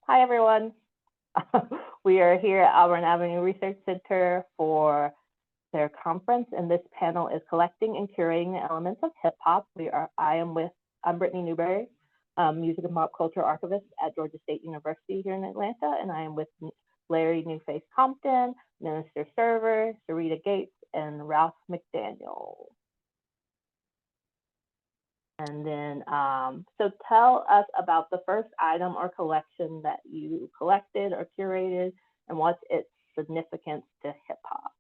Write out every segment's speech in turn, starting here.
Hi, everyone. We are here at Auburn Avenue Research Center for their conference, and this panel is collecting and curating the elements of hip hop. I'm Brittany Newberry, music and pop culture archivist at Georgia State University here in Atlanta, and I am with Larry Nuface Compton, Minister Server, Syreeta Gates, and Ralph McDaniels. And then, so tell us about the first item or collection that you collected or curated, and what's its significance to hip hop.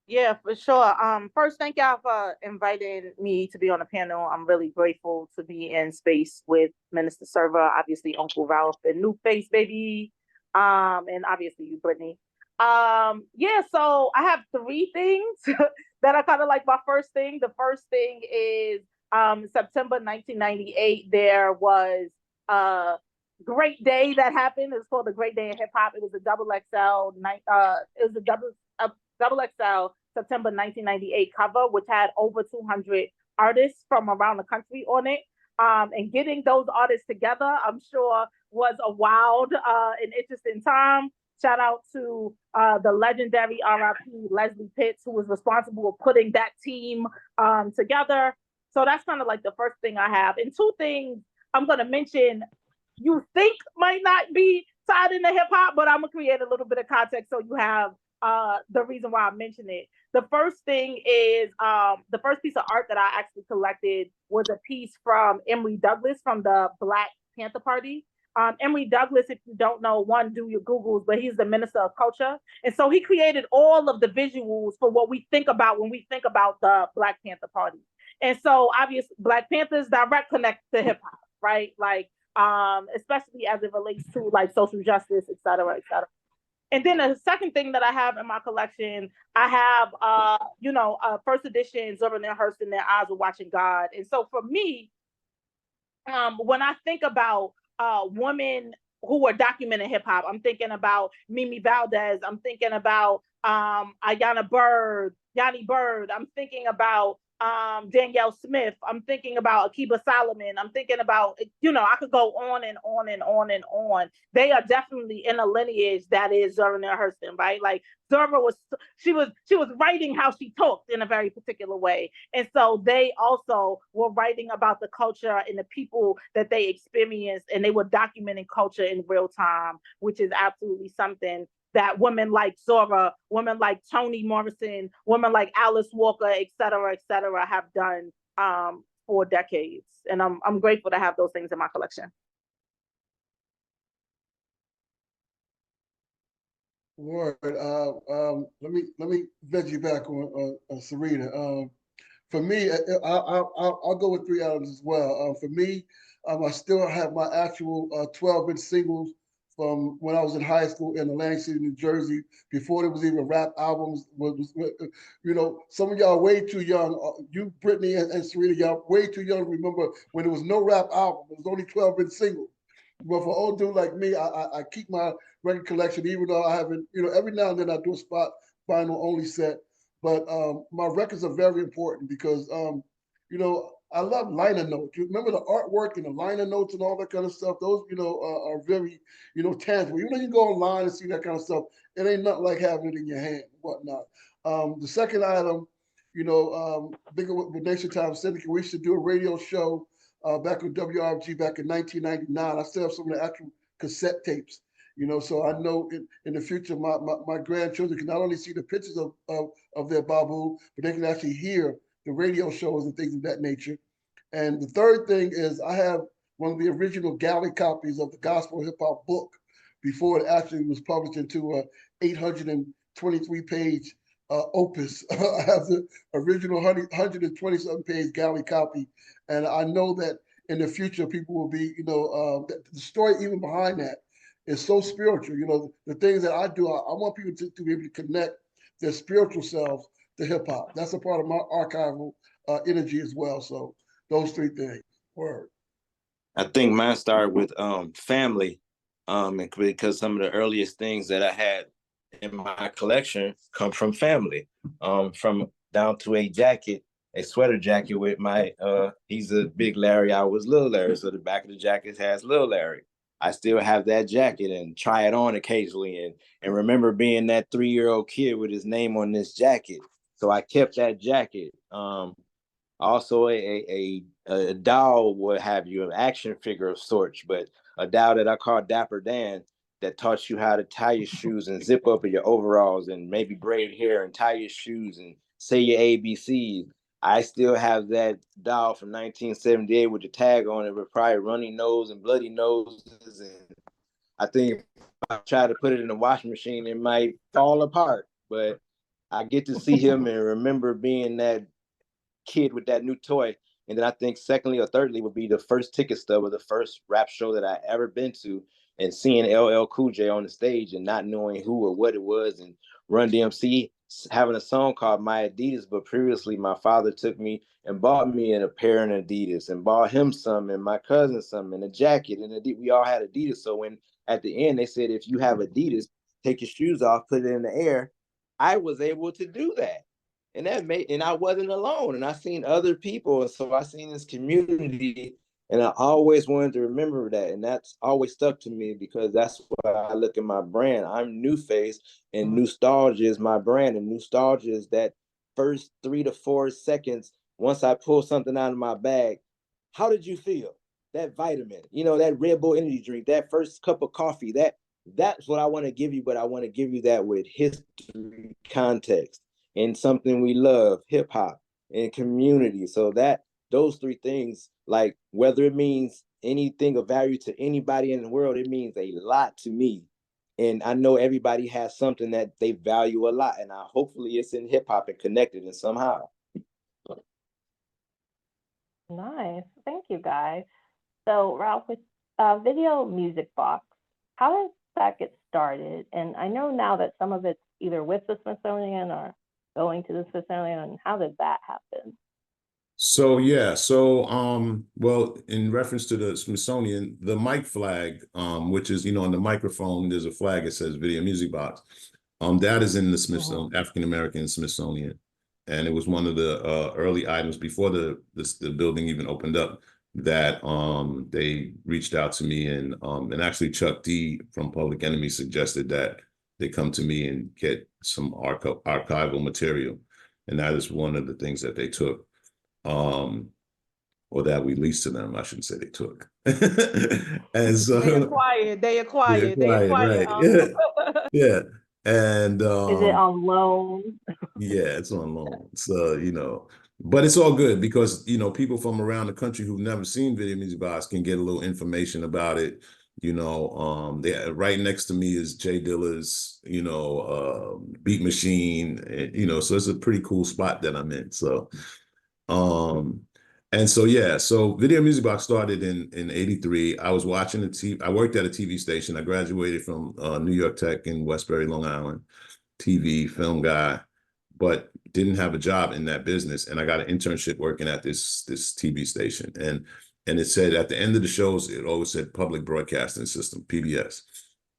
Yeah, for sure. First, thank y'all for inviting me to be on the panel. I'm really grateful to be in space with Minister Server, obviously Uncle Ralph and Nuface, baby, and obviously you, Brittany. Yeah, so I have three things that are kind of like my first thing. The first thing is September 1998. There was a great day that happened. It was called the Great Day in Hip Hop. It was a double XL night. It was double XL September 1998 cover, which had over 200 artists from around the country on it. And getting those artists together, I'm sure, was a wild and interesting time. Shout out to the legendary RIP Leslie Pitts, who was responsible for putting that team together. So that's kind of like the first thing I have. And two things I'm going to mention you think might not be tied into hip hop, but I'm going to create a little bit of context so you have the reason why I mentioned it. The first thing is the first piece of art that I actually collected was a piece from Emory Douglas from the Black Panther Party. Emory Douglas, if you don't know, one, do your Googles, but he's the Minister of Culture. And so he created all of the visuals for what we think about when we think about the Black Panther Party. And so obviously Black Panthers direct connect to hip hop, right? Like, especially as it relates to like social justice, et cetera, et cetera. And then the second thing that I have in my collection, I have, first edition Zora Neale Hurston, Their Eyes Were Watching God. And so for me, when I think about women who are documenting hip hop, I'm thinking about Mimi Valdez. I'm thinking about Ayana Bird, Yanni Bird. I'm thinking about Danielle Smith. I'm thinking about Akiba Solomon. I'm thinking about, I could go on and on and on and on. They are definitely in a lineage that is Zora Neale Hurston, right? Like Zora was writing how she talked in a very particular way. And so they also were writing about the culture and the people that they experienced, and they were documenting culture in real time, which is absolutely something that women like Zora, women like Toni Morrison, women like Alice Walker, et cetera, have done for decades. And I'm grateful to have those things in my collection. Word. Let me veg you back on Syreeta. For me, I'll go with three items as well. For me, I still have my actual 12-inch singles from when I was in high school in Atlantic City, New Jersey, before there was even rap albums. Some of y'all way too young. You, Brittany, and Syreeta, y'all way too young to remember when there was no rap album. It was only 12-inch singles. But for old dude like me, I keep my record collection, even though I haven't, every now and then I do a spot vinyl only set. But my records are very important because, I love liner notes. You remember the artwork and the liner notes and all that kind of stuff? Those, are very, tangible. You can go online and see that kind of stuff. It ain't nothing like having it in your hand and whatnot. The second item, bigger with Nation Time Syndicate, we used to do a radio show back with WRFG back in 1999. I still have some of the actual cassette tapes. So I know in the future, my grandchildren can not only see the pictures of their Babu, but they can actually hear the radio shows and things of that nature. And the third thing is I have one of the original galley copies of the Gospel Hip Hop book before it actually was published into a 823-page opus. I have the original 127 page galley copy. And I know that in the future, people will be, the story even behind that is so spiritual. The things that I do, I want people to be able to connect their spiritual selves to hip hop. That's a part of my archival energy as well. So those three things. Word. I think mine started with family, and because some of the earliest things that I had in my collection come from family, from down to a jacket a sweater jacket with my he's a big Larry, I was little Larry, so the back of the jacket has little Larry. I still have that jacket and try it on occasionally, and remember being that 3-year-old kid with his name on this jacket. So I kept that jacket. Also a doll, what have you, an action figure of sorts, but a doll that I call Dapper Dan, that taught you how to tie your shoes and zip up your overalls and maybe braid hair and tie your shoes and say your ABCs. I still have that doll from 1978 with the tag on it with probably runny nose and bloody noses. And I think if I try to put it in the washing machine, it might fall apart. But I get to see him and remember being that kid with that new toy. And then I think secondly or thirdly would be the first ticket stub of the first rap show that I ever been to, and seeing LL Cool J on the stage and not knowing who or what it was, and Run DMC having a song called My Adidas. But previously my father took me and bought me a pair of Adidas and bought him some and my cousin some and a jacket, and we all had Adidas. So when at the end they said, if you have Adidas, take your shoes off, put it in the air, I was able to do that. And that made, and I wasn't alone, and I seen other people, and so I seen this community, and I always wanted to remember that, and that's always stuck to me because that's why I look at my brand. I'm Nuface, and nostalgia is my brand, and nostalgia is that first 3 to 4 seconds once I pull something out of my bag. How did you feel? That vitamin, that Red Bull energy drink, that first cup of coffee, that's what I want to give you, but I want to give you that with history, context, and something we love, hip hop and community. So that those 3 things, like whether it means anything of value to anybody in the world, it means a lot to me. And I know everybody has something that they value a lot, and hopefully it's in hip hop and connected in somehow. Nice. Thank you, guys. So Ralph, with Video Music Box, how did that get started? And I know now that some of it's either with the Smithsonian or going to the Smithsonian, and how did that happen? So well, in reference to the Smithsonian, the mic flag, which is, on the microphone, there's a flag that says Video Music Box. That is in the Smithsonian, African American Smithsonian, and it was one of the early items before the building even opened up that they reached out to me, and actually Chuck D from Public Enemy suggested that they come to me and get some archival material, and that is one of the things that they took. Or that we leased to them. I shouldn't say they took. And so they acquired, right. Yeah. Yeah. And is it on loan? yeah, it's on loan. So, but it's all good because, people from around the country who've never seen Video Music Box can get a little information about it. They right next to me is Jay Dilla's, Beat Machine, so it's a pretty cool spot that I'm in. So and so so Video Music Box started in 83. I was watching I worked at a TV station. I graduated from New York Tech in Westbury, Long Island, TV film guy, but didn't have a job in that business. And I got an internship working at this TV station. And it said at the end of the shows, it always said Public Broadcasting System, PBS.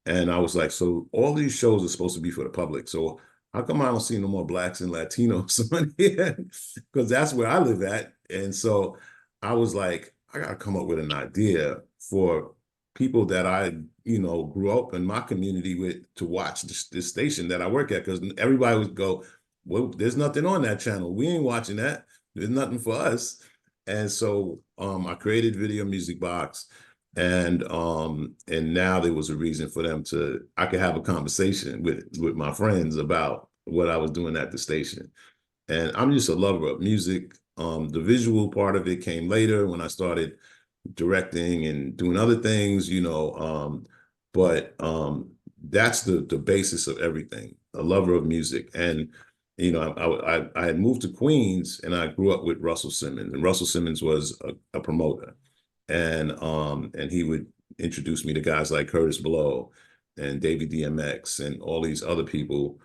And I was like, so all these shows are supposed to be for the public. So how come I don't see no more Blacks and Latinos on here? Because that's where I live at. And so I was like, I got to come up with an idea for people that I, grew up in my community with to watch this station that I work at. Because everybody would go, well, there's nothing on that channel. We ain't watching that. There's nothing for us. And so I created Video Music Box. And now there was a reason for them I could have a conversation with my friends about what I was doing at the station. And I'm just a lover of music. The visual part of it came later when I started directing and doing other things, but that's the basis of everything, a lover of music. And, I had moved to Queens and I grew up with Russell Simmons, and Russell Simmons was a promoter. And he would introduce me to guys like Curtis Blow and Davey DMX and all these other people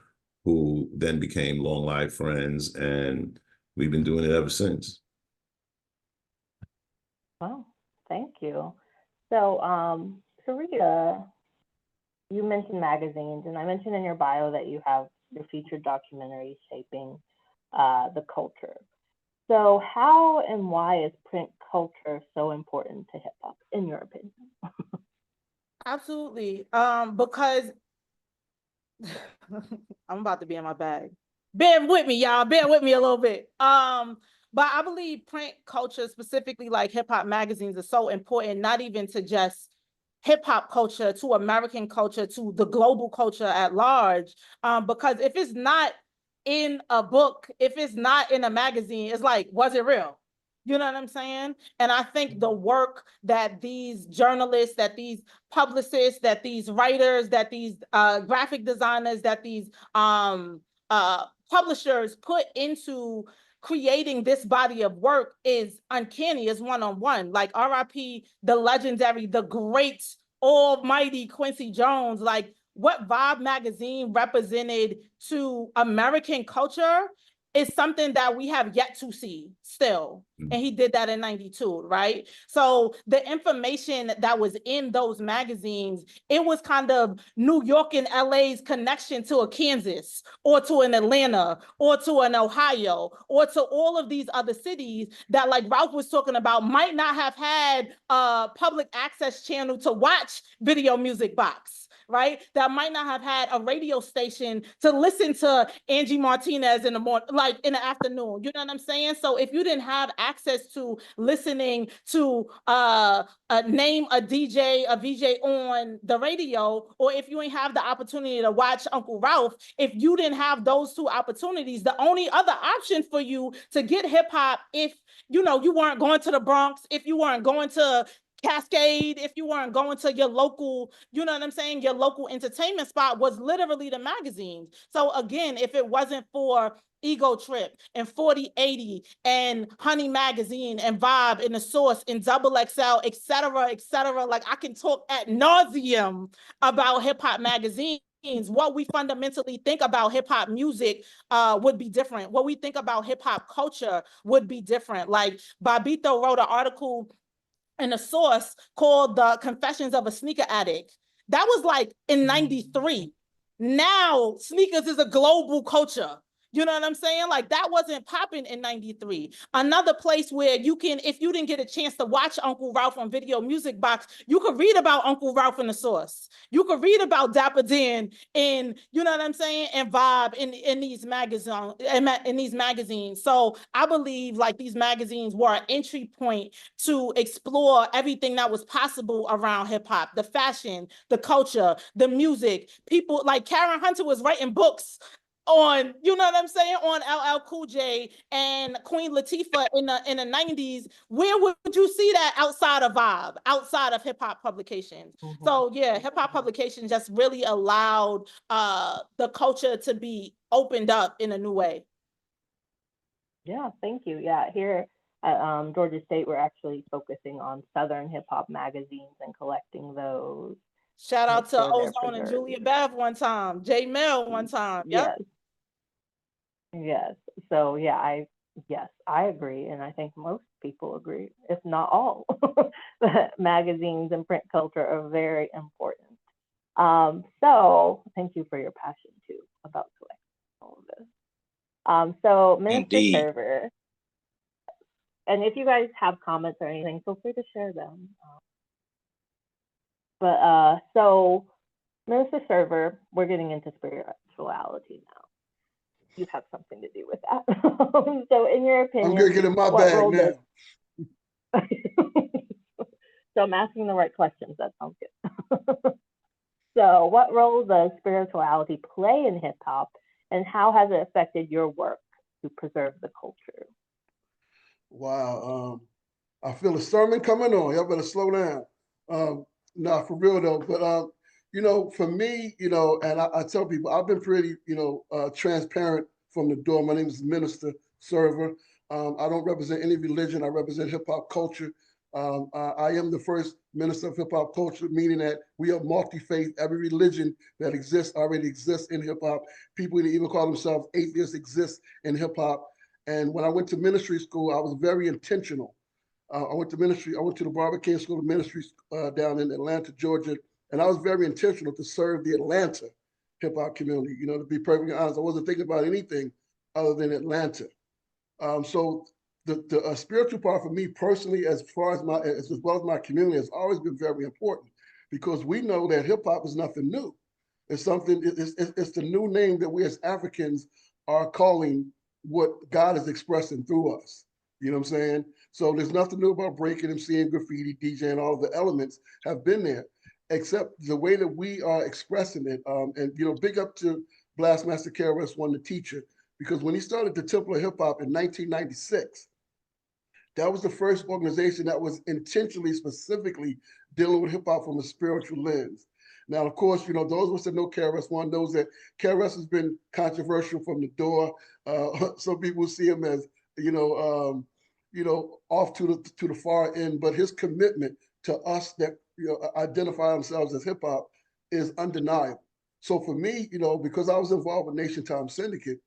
who then became long life friends, and we've been doing it ever since. Wow, thank you. So, Syreeta, you mentioned magazines, and I mentioned in your bio that you have your featured documentary shaping the culture. So how and why is print culture so important to hip hop, in your opinion? Absolutely. Because I'm about to be in my bag. Bear with me, y'all. Bear with me a little bit. But I believe print culture, specifically like hip hop magazines, are so important, not even to just hip hop culture, to American culture, to the global culture at large. Because if it's not in a book, if it's not in a magazine, it's like, was it real? You know what I'm saying? And I think the work that these journalists, that these publicists, that these writers, that these graphic designers, that these publishers put into creating this body of work is uncanny, is one-on-one. Like RIP, the legendary, the great, almighty Quincy Jones, like what Vibe magazine represented to American culture is something that we have yet to see still. And he did that in 92, right? So the information that was in those magazines, it was kind of New York and LA's connection to a Kansas or to an Atlanta or to an Ohio or to all of these other cities that, like Ralph was talking about, might not have had a public access channel to watch Video Music Box, right? That might not have had a radio station to listen to Angie Martinez in the morning, like in the afternoon. You know what I'm saying? So if you didn't have access to listening to name a DJ, a VJ on the radio, or if you ain't have the opportunity to watch Uncle Ralph, if you didn't have those two opportunities, the only other option for you to get hip hop, if you know you weren't going to the Bronx, if you weren't going to Cascade, if you weren't going to your local, you know what I'm saying, your local entertainment spot, was literally the magazines. So again, if it wasn't for Ego Trip and 4080 and Honey Magazine and Vibe and The Source and Double XL, et cetera, like I can talk ad nauseum about hip hop magazines. What we fundamentally think about hip hop music would be different. What we think about hip hop culture would be different. Like Bobito wrote an article in a source called The Confessions of a Sneaker Addict. That was like in 93. Now sneakers is a global culture. You know what I'm saying? Like that wasn't popping in 93. Another place where you can, if you didn't get a chance to watch Uncle Ralph on Video Music Box, you could read about Uncle Ralph in the source. You could read about Dapper Dan in, you know what I'm saying, and Vibe in these magazines, in these magazines. So I believe like these magazines were an entry point to explore everything that was possible around hip hop, the fashion, the culture, the music. People like Karen Hunter was writing books on, you know what I'm saying, on LL Cool J and Queen Latifah in the 90s. Where would you see that outside of Vibe, outside of hip hop publications? Mm-hmm. So yeah, hip hop publications just really allowed the culture to be opened up in a new way. Yeah, thank you. Yeah, here at Georgia State, we're actually focusing on Southern hip hop magazines and collecting those. Shout out to Sure Ozone and Julia Bev one time, J Mill one time. Yep. Yes. So yeah, I agree, and I think most people agree, if not all, that magazines and print culture are very important. So thank you for your passion too about collecting all of this. So Minister Indeed. Server, and if you guys have comments or anything, feel free to share them. So Minister Server, we're getting into spirituality now. You have something to do with that. So in your opinion, I'm gonna get in my bag now. So I'm asking the right questions. That sounds good. So what role does spirituality play in hip hop, and how has it affected your work to preserve the culture? Wow. I feel a sermon coming on. Y'all better slow down. No, for real though. But you know, for me, you know, and I tell people I've been pretty, you know, transparent from the door. My name is Minister Server. I don't represent any religion. I represent hip hop culture. I am the first minister of hip hop culture, meaning that we are multi-faith. Every religion that exists already exists in hip hop. People that even call themselves atheists exist in hip hop. And when I went to ministry school, I was very intentional. I went to the Barbara King School of Ministry down in Atlanta, Georgia, and I was very intentional to serve the Atlanta hip hop community. You know, to be perfectly honest, I wasn't thinking about anything other than Atlanta. So the spiritual part for me personally, as well as my community, has always been very important, because we know that hip hop is nothing new. It's the new name that we as Africans are calling what God is expressing through us. You know what I'm saying? So there's nothing new about breaking and seeing graffiti, DJ, and all of the elements have been there, except the way that we are expressing it. And big up to Blastmaster KRS-One, the teacher, because when he started the Temple of Hip Hop in 1996, that was the first organization that was intentionally, specifically dealing with hip hop from a spiritual lens. Now, of course, those of us that know KRS-One knows that KRS has been controversial from the door. Some people see him as, off to the far end, but his commitment to us that identify themselves as hip hop is undeniable. So for me, because I was involved with Nation Time Syndicate,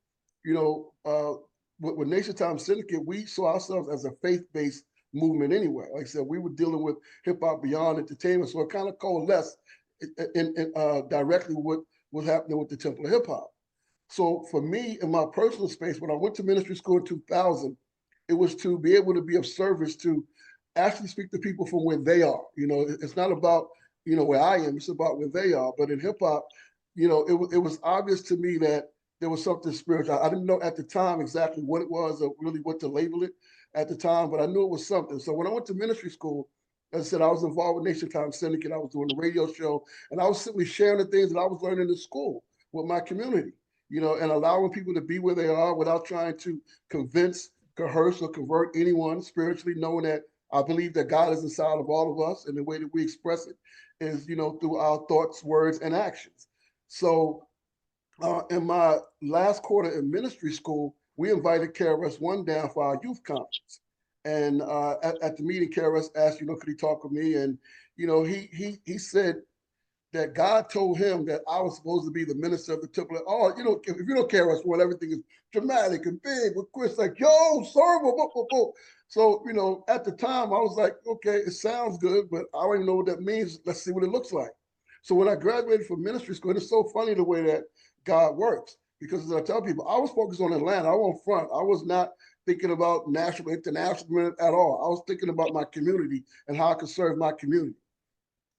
with Nation Time Syndicate, we saw ourselves as a faith-based movement anyway. Like I said, we were dealing with hip hop beyond entertainment, so it kind of coalesced in directly what was happening with the Temple of Hip Hop. So for me, in my personal space, when I went to ministry school in 2000, it was to be able to be of service to actually speak to people from where they are. It's not about where I am; it's about where they are. But in hip hop, it was obvious to me that there was something spiritual. I didn't know at the time exactly what it was or really what to label it at the time, but I knew it was something. So when I went to ministry school, as I said, I was involved with Nation Time Syndicate. I was doing a radio show, and I was simply sharing the things that I was learning in school with my community, and allowing people to be where they are without trying to convince, coerce, or convert anyone spiritually, knowing that I believe that God is inside of all of us, and the way that we express it is, through our thoughts, words, and actions. So in my last quarter in ministry school, we invited KRS-One down for our youth conference. And at the meeting, KRS asked, could he talk with me? And, he said that God told him that I was supposed to be the minister of the temple. Oh, if you know KRS-One, everything is dramatic and big. With Chris, like, yo, server, So, at the time, I was like, okay, it sounds good, but I don't even know what that means. Let's see what it looks like. So when I graduated from ministry school, it's so funny the way that God works, because as I tell people, I was focused on Atlanta. I won't front. I was not thinking about national, international at all. I was thinking about my community and how I could serve my community.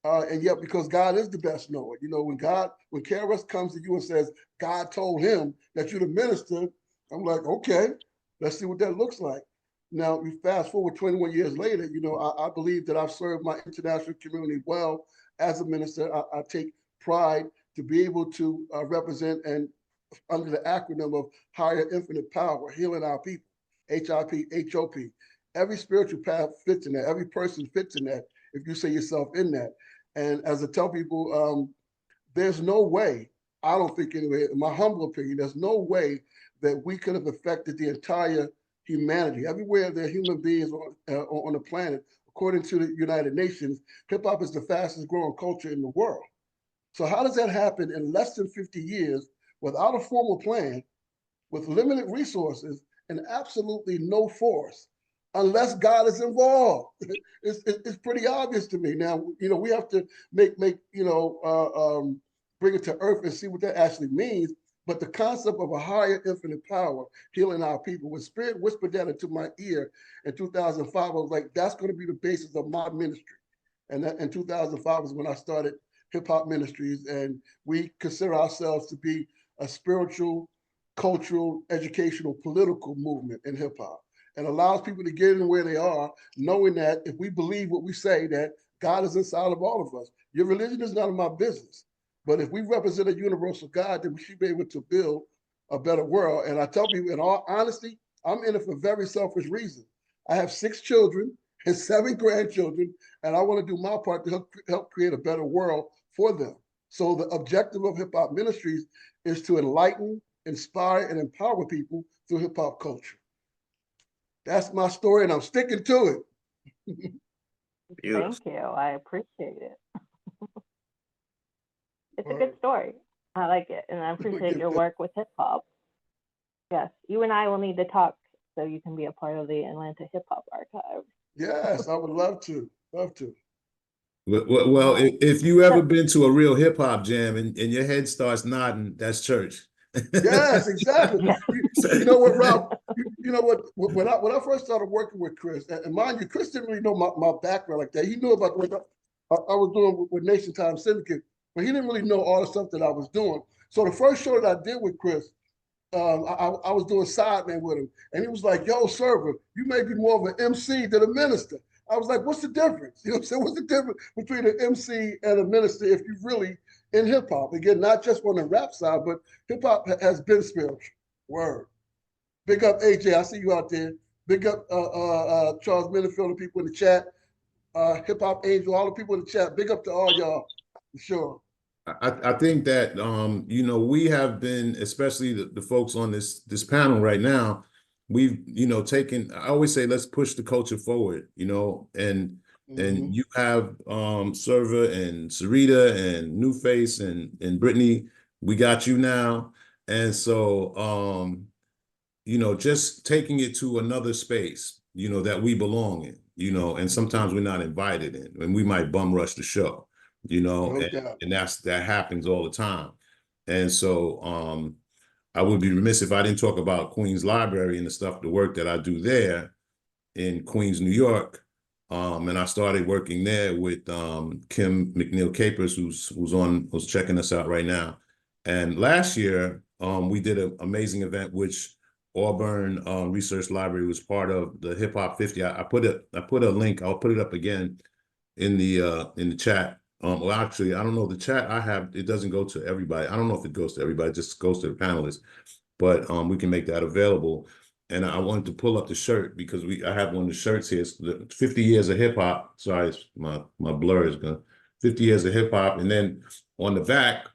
And yet, because God is the best knower, when KRS comes to you and says, God told him that you're the minister, I'm like, okay, let's see what that looks like. Now, we fast forward 21 years later, I believe that I've served my international community well as a minister. I take pride to be able to represent and under the acronym of Higher Infinite Power, healing our people, HIP, HOP. Every spiritual path fits in that. Every person fits in that if you see yourself in that. And as I tell people, there's no way, I don't think anyway, in my humble opinion, there's no way that we could have affected the entire humanity. Everywhere there are human beings on the planet, according to the United Nations, hip hop is the fastest growing culture in the world. So how does that happen in less than 50 years without a formal plan, with limited resources and absolutely no force, unless God is involved? It's pretty obvious to me. Now, we have to bring it to earth and see what that actually means. But the concept of a higher infinite power healing our people, when Spirit whispered that into my ear in 2005, I was like, that's going to be the basis of my ministry. And that in 2005 was when I started Hip Hop Ministries, and we consider ourselves to be a spiritual, cultural, educational, political movement in hip hop, and allows people to get in where they are, knowing that if we believe what we say, that God is inside of all of us. Your religion is none of my business. But if we represent a universal God, then we should be able to build a better world. And I tell people, in all honesty, I'm in it for very selfish reasons. I have 6 children and 7 grandchildren, and I want to do my part to help create a better world for them. So the objective of Hip Hop Ministries is to enlighten, inspire, and empower people through hip hop culture. That's my story, and I'm sticking to it. Thank you. I appreciate it. It's a good story. I like it, and I appreciate your work with hip hop. Yes, you and I will need to talk so you can be a part of the Atlanta Hip Hop Archive. Yes, I would love to. Love to. Well, if you ever been to a real hip hop jam and your head starts nodding, that's church. Yes, exactly. You know what, Rob? you know what? When I first started working with Chris, and mind you, Chris didn't really know my background like that. He knew about what I was doing with Nation Time Syndicate, but he didn't really know all the stuff that I was doing. So the first show that I did with Chris, I was doing sideman with him, and he was like, "Yo, Server, you may be more of an MC than a minister." I was like, "What's the difference? You know what I'm saying? What's the difference between an MC and a minister if you really in hip hop? Again, not just on the rap side, but hip hop has been spiritual. Word. Big up AJ, I see you out there. Big up Charles Minifield, the people in the chat. Hip Hop Angel, all the people in the chat. Big up to all y'all, for sure." I think that you know, we have been, especially the folks on this panel right now, we've, you know, taken, I always say, let's push the culture forward, you know, and you have Server and Syreeta and Nuface and Brittany, we got you now. And so you know, just taking it to another space, you know, that we belong in, you know, and sometimes we're not invited in, and we might bum rush the show, you know, and that happens all the time. And so I would be remiss if I didn't talk about Queens Library and the work that I do there in Queens, New York. And I started working there with Kim McNeil Capers, who's checking us out right now. And last year, we did an amazing event, which Auburn Research Library was part of, the Hip Hop 50. I put a link. I'll put it up again in the chat. Well, actually, I don't know. The chat I have, it doesn't go to everybody. I don't know if it goes to everybody. It just goes to the panelists. But we can make that available. And I wanted to pull up the shirt because I have one of the shirts here. It's the 50 years of hip hop. Sorry, my blur is gone. 50 years of hip hop, and then on the back,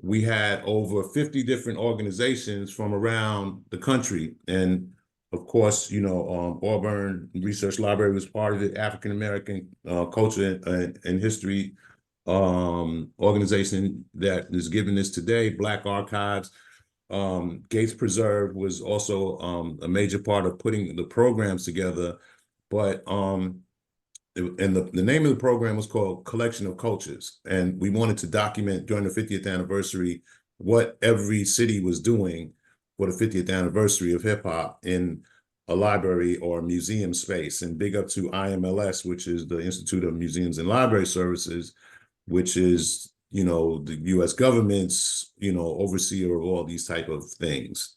we had over 50 different organizations from around the country. And of course, you know, Auburn Research Library was part of the African American Culture and History organization that is giving this today, Black Archives. Gates Preserve was also a major part of putting the programs together. But and the name of the program was called Collection of Cultures. And we wanted to document during the 50th anniversary what every city was doing for the 50th anniversary of hip hop in a library or museum space. And big up to IMLS, which is the Institute of Museums and Library Services, which is, you know, the US government's, you know, overseer of all these type of things.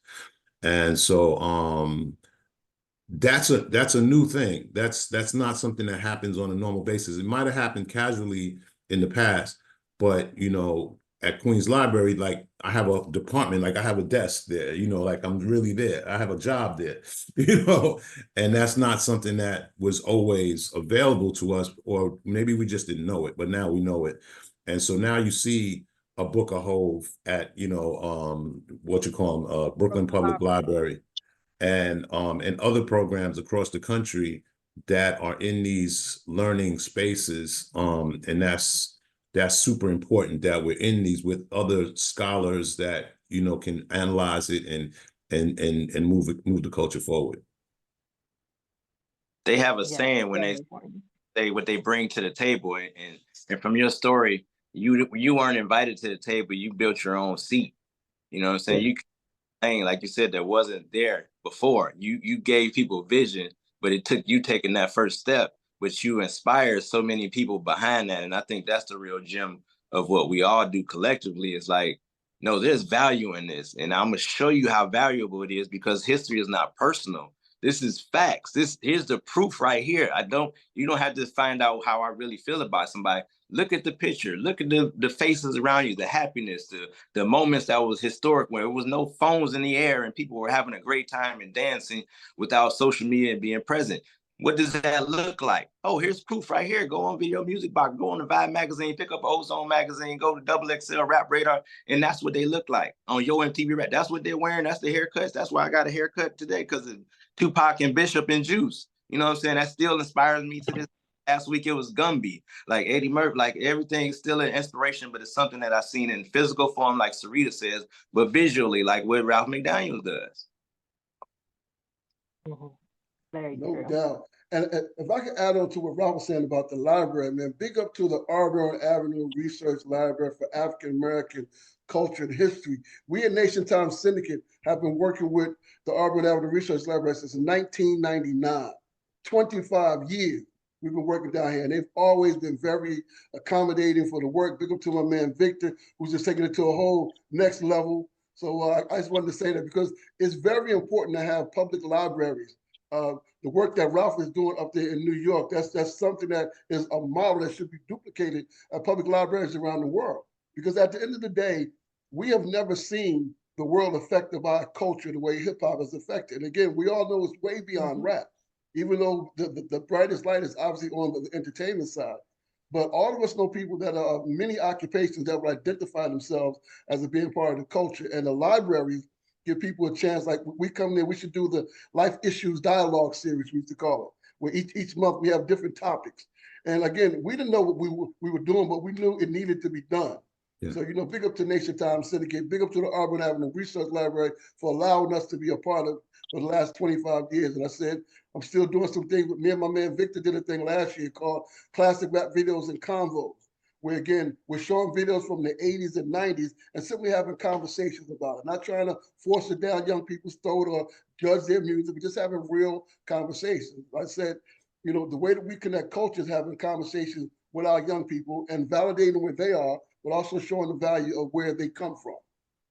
And so that's a new thing. That's not something that happens on a normal basis. It might have happened casually in the past, but you know, at Queens Library, like I have a department, like I have a desk there, you know, like I'm really there. I have a job there, you know, and that's not something that was always available to us, or maybe we just didn't know it, but now we know it. And so now you see a Book of Hove at, you know, what you call them, Brooklyn Public Library. And other programs across the country that are in these learning spaces. And that's super important that we're in these with other scholars that, you know, can analyze it and move the culture forward. They have a saying when they say what they bring to the table, and from your story, you weren't invited to the table, you built your own seat. You know what I'm saying? You like you said, that wasn't there before. You gave people vision, but it took you taking that first step, which you inspired so many people behind that. And I think that's the real gem of what we all do collectively, is like, no, there's value in this. And I'm gonna show you how valuable it is, because history is not personal. This is facts. Here's the proof right here. You don't have to find out how I really feel about somebody. Look at the picture. Look at the faces around you, the happiness, the moments that was historic, where there was no phones in the air and people were having a great time and dancing without social media and being present. What does that look like? Oh, here's proof right here. Go on Video Music Box, go on the Vibe magazine, pick up Ozone magazine, go to Double XL Rap Radar, and that's what they look like on Yo MTV Rap. That's what they're wearing. That's the haircuts. That's why I got a haircut today, because of Tupac and Bishop and Juice. You know what I'm saying? That still inspires me to this. Last week it was Gumby, like Eddie Murphy, like everything's still an inspiration, but it's something that I've seen in physical form, like Syreeta says, but visually, like what Ralph McDaniels does. No doubt. And if I could add on to what Rob was saying about the library, man, big up to the Auburn Avenue Research Library for African American Culture and History. We at Nation Time Syndicate have been working with the Auburn Avenue Research Library since 1999, 25 years. We've been working down here, and they've always been very accommodating for the work. Big up to my man Victor, who's just taking it to a whole next level. So I just wanted to say that because it's very important to have public libraries. The work that Ralph is doing up there in New York, that's something that is a model that should be duplicated at public libraries around the world. Because at the end of the day, we have never seen the world affected by culture the way hip hop is affected. And again, we all know it's way beyond rap, even though the brightest light is obviously on the entertainment side. But all of us know people that are many occupations that would identify themselves as being part of the culture. And the libraries give people a chance. Like we come there, we should do the Life Issues Dialogue series, we used to call it, where each month we have different topics. And again, we didn't know what we were doing, but we knew it needed to be done. Yeah. So, big up to Nation Time Syndicate, big up to the Auburn Avenue Research Library for allowing us to be a part of for the last 25 years. And I said, I'm still doing some things with me and my man Victor did a thing last year called Classic Rap Videos and Convos, where again, we're showing videos from the 80s and 90s and simply having conversations about it. Not trying to force it down young people's throat or judge their music, but just having real conversations. I said, the way that we connect cultures, having conversations with our young people and validating where they are, but also showing the value of where they come from.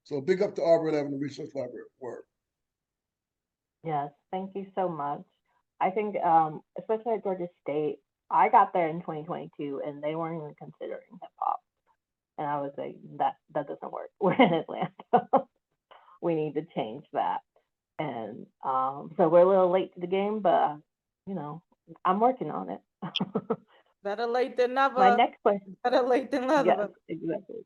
So big up to Auburn Avenue Research Library. Word. Yes, thank you so much. I think, especially at Georgia State, I got there in 2022 and they weren't even considering hip hop. And I was like, that doesn't work. We're in Atlanta. We need to change that. And so we're a little late to the game, but I'm working on it. Better late than never. My next question. Better late than never. Yes, exactly.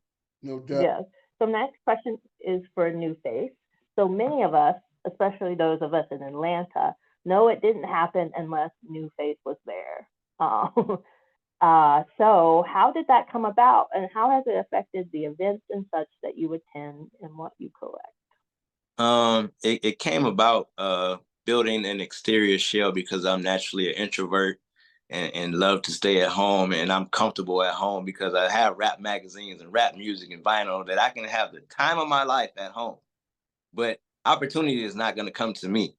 No doubt. Yes. So my next question is for Nuface. So many of us, especially those of us in Atlanta, know it didn't happen unless Nuface was there. So how did that come about, and how has it affected the events and such that you attend and what you collect? It came about building an exterior shell because I'm naturally an introvert and love to stay at home, and I'm comfortable at home because I have rap magazines and rap music and vinyl that I can have the time of my life at home. But opportunity is not going to come to me.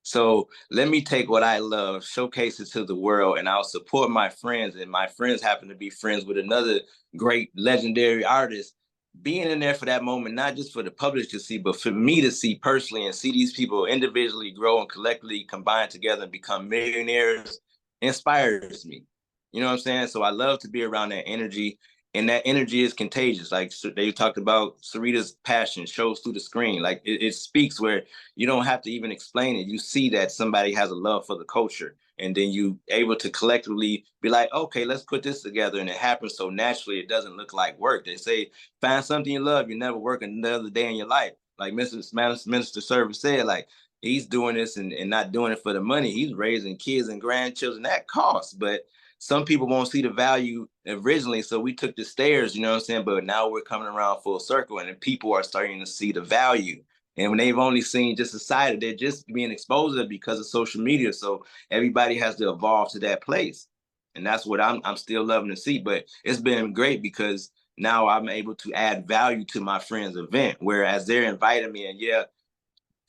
So let me take what I love, showcase it to the world, and I'll support my friends. And my friends happen to be friends with another great legendary artist. Being in there for that moment, not just for the public to see, but for me to see personally and see these people individually grow and collectively combine together and become millionaires inspires me. You know what I'm saying? So I love to be around that energy. And that energy is contagious. Like they talked about, Syreeta's passion shows through the screen. Like it speaks where you don't have to even explain it. You see that somebody has a love for the culture, and then you able to collectively be like, okay, let's put this together. And it happens so naturally, it doesn't look like work. They say, find something you love. You never work another day in your life. Like Minister Server said, like he's doing this and not doing it for the money. He's raising kids and grandchildren. That costs, but some people won't see the value originally. So we took the stairs, you know what I'm saying? But now we're coming around full circle, and then people are starting to see the value. And when they've only seen just a side, they're just being exposed to it because of social media. So everybody has to evolve to that place. And that's what I'm still loving to see. But it's been great because now I'm able to add value to my friend's event, whereas they're inviting me, and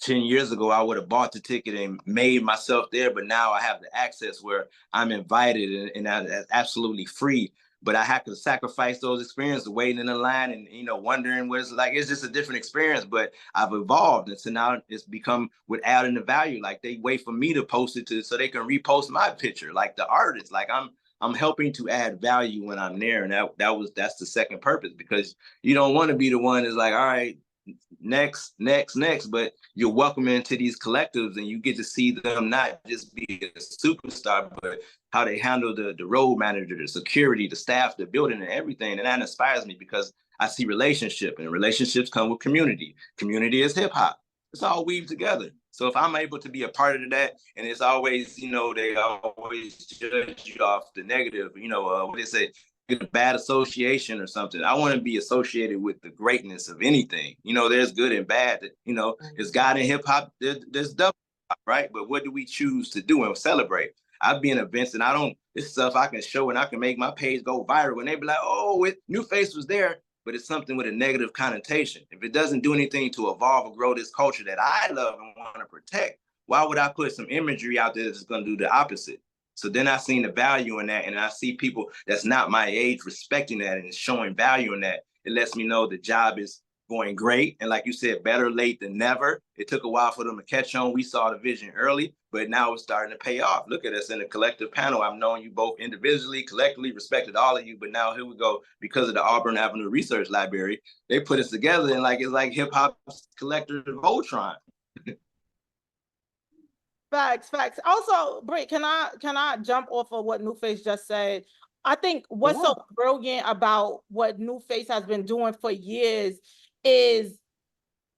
10 years ago, I would have bought the ticket and made myself there. But now I have the access where I'm invited and that's absolutely free. But I have to sacrifice those experiences, waiting in the line and, wondering what it's like. It's just a different experience, but I've evolved. And so now it's become with adding the value. Like they wait for me to post it so they can repost my picture, like the artist. Like I'm helping to add value when I'm there. And that's the second purpose, because you don't want to be the one that's like, all right, next, but you're welcome into these collectives and you get to see them not just be a superstar, but how they handle the road manager, the security, the staff, the building, and everything. And that inspires me because I see relationship, and relationships come with community. Community is hip hop. It's all weaved together. So if I'm able to be a part of that, and it's always, they always judge you off the negative, what they say, a bad association or something. I want to be associated with the greatness of anything. There's good and bad. There's God in hip hop. There's double, right? But what do we choose to do and celebrate? I've been in events and this stuff I can show and I can make my page go viral. And they be like, oh, Nuface was there, but it's something with a negative connotation. If it doesn't do anything to evolve or grow this culture that I love and want to protect, why would I put some imagery out there that's going to do the opposite? So then I seen the value in that, and I see people that's not my age respecting that and showing value in that. It lets me know the job is going great. And like you said, better late than never. It took a while for them to catch on. We saw the vision early, but now it's starting to pay off. Look at us in a collective panel. I've known you both individually, collectively, respected all of you, but now here we go. Because of the Auburn Avenue Research Library, they put us together and it's like hip hop collector of Voltron. Facts. Also, Britt, can I jump off of what Nuface just said? I think what's so brilliant about what Nuface has been doing for years is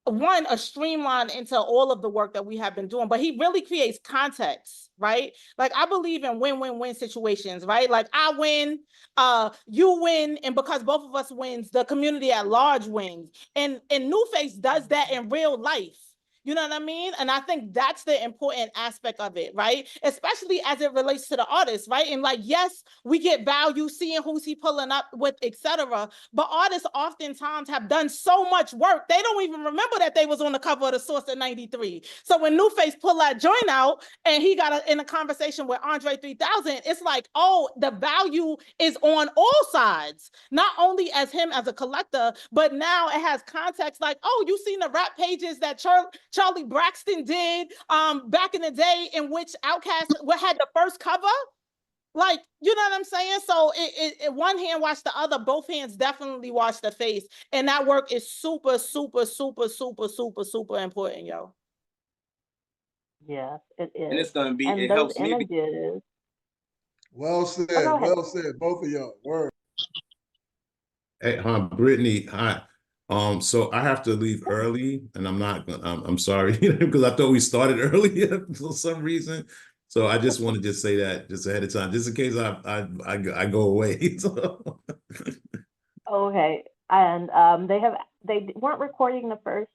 one, a streamline into all of the work that we have been doing, but he really creates context, right? Like I believe in win-win-win situations, right? Like I win, you win, and because both of us wins, the community at large wins. And Nuface does that in real life. You know what I mean? And I think that's the important aspect of it, right? Especially as it relates to the artist, right? And like, yes, we get value seeing who's he pulling up with, etc. But artists oftentimes have done so much work, they don't even remember that they was on the cover of The Source in '93. So when Nuface pulled that joint out and he got in a conversation with Andre 3000, it's like, oh, the value is on all sides, not only as him as a collector, but now it has context like, oh, you seen the rap pages that Charlie Braxton did back in the day in which Outkast had the first cover. Like, you know what I'm saying? So it one hand wash the other, both hands definitely wash the face. And that work is super, super, super, super, super, super important, yo. Yes, it is. And it's going to be, and it those helps images, me. Well said, well said, both of y'all. Word. Hey, Brittany, hi. So I have to leave early, and I'm not gonna. I'm sorry because I thought we started earlier for some reason. So I just wanted to say that just ahead of time, just in case I go away. So. Okay, and they weren't recording the first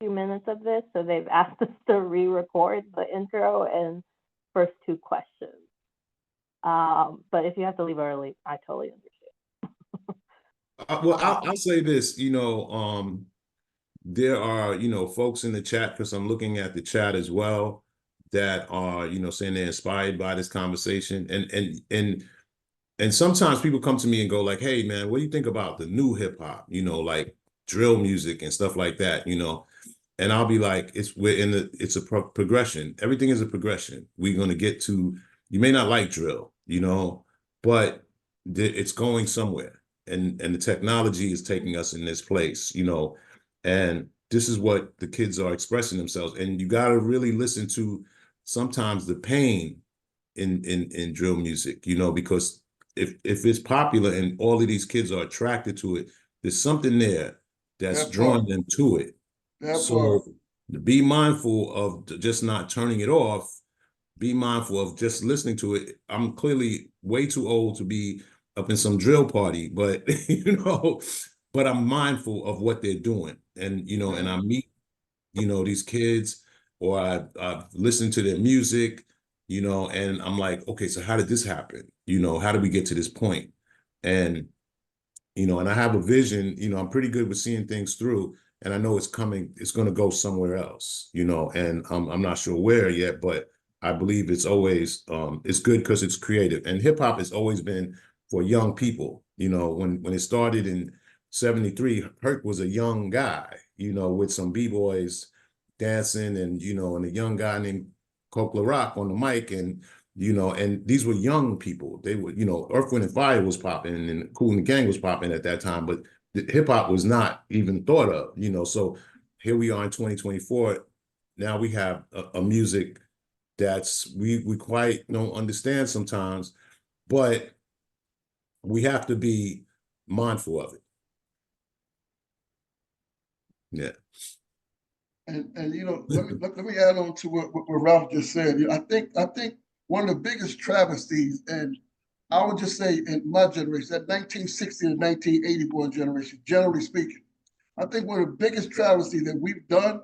few minutes of this, so they've asked us to re-record the intro and first two questions. But if you have to leave early, I totally understand. Well, I'll say this, there are, folks in the chat, because I'm looking at the chat as well, that are, saying they're inspired by this conversation. And sometimes people come to me and go like, hey, man, what do you think about the new hip hop, like drill music and stuff like that, And I'll be like, it's a progression. Everything is a progression. We're going to get to, you may not like drill, but it's going somewhere. And the technology is taking us in this place, and this is what the kids are expressing themselves. And you got to really listen to sometimes the pain in drill music, because if it's popular and all of these kids are attracted to it, there's something there that's drawing them to it. So be mindful of just not turning it off. Be mindful of just listening to it. I'm clearly way too old to be up in some drill party, but but I'm mindful of what they're doing, and and I meet these kids, or I've listened to their music, and I'm like, okay, so how did this happen? How did we get to this point? And and I have a vision. I'm pretty good with seeing things through, and I know it's coming. It's going to go somewhere else, and I'm not sure where yet, but I believe it's always it's good because it's creative, and hip hop has always been for young people. When it started in '73, Herc was a young guy, with some b-boys dancing, and and a young guy named Coke LaRock on the mic, and and these were young people. They were, Earth, Wind and Fire was popping, and Kool and the Gang was popping at that time, but hip hop was not even thought of, So here we are in 2024. Now we have a music that's we quite don't understand sometimes, but we have to be mindful of it. Yeah. And let me add on to what Ralph just said. I think one of the biggest travesties, and I would just say in my generation, that 1960 to 1980 born generation, generally speaking, I think one of the biggest travesties that we've done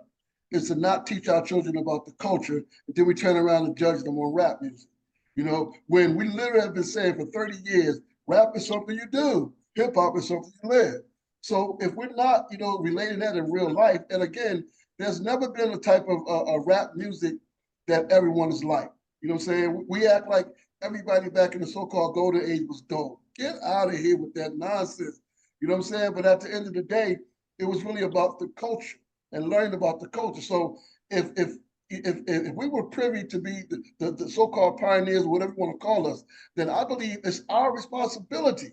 is to not teach our children about the culture, and then we turn around and judge them on rap music. You know, when we literally have been saying for 30 years, rap is something you do, hip hop is something you live. So if we're not, you know, relating that in real life, and again, there's never been a type of rap music that everyone is like. You know what I'm saying? We act like everybody back in the so-called golden age was dope. Get out of here with that nonsense. You know what I'm saying? But at the end of the day, it was really about the culture and learning about the culture. So if we were privy to be the so-called pioneers, whatever you want to call us, then I believe it's our responsibility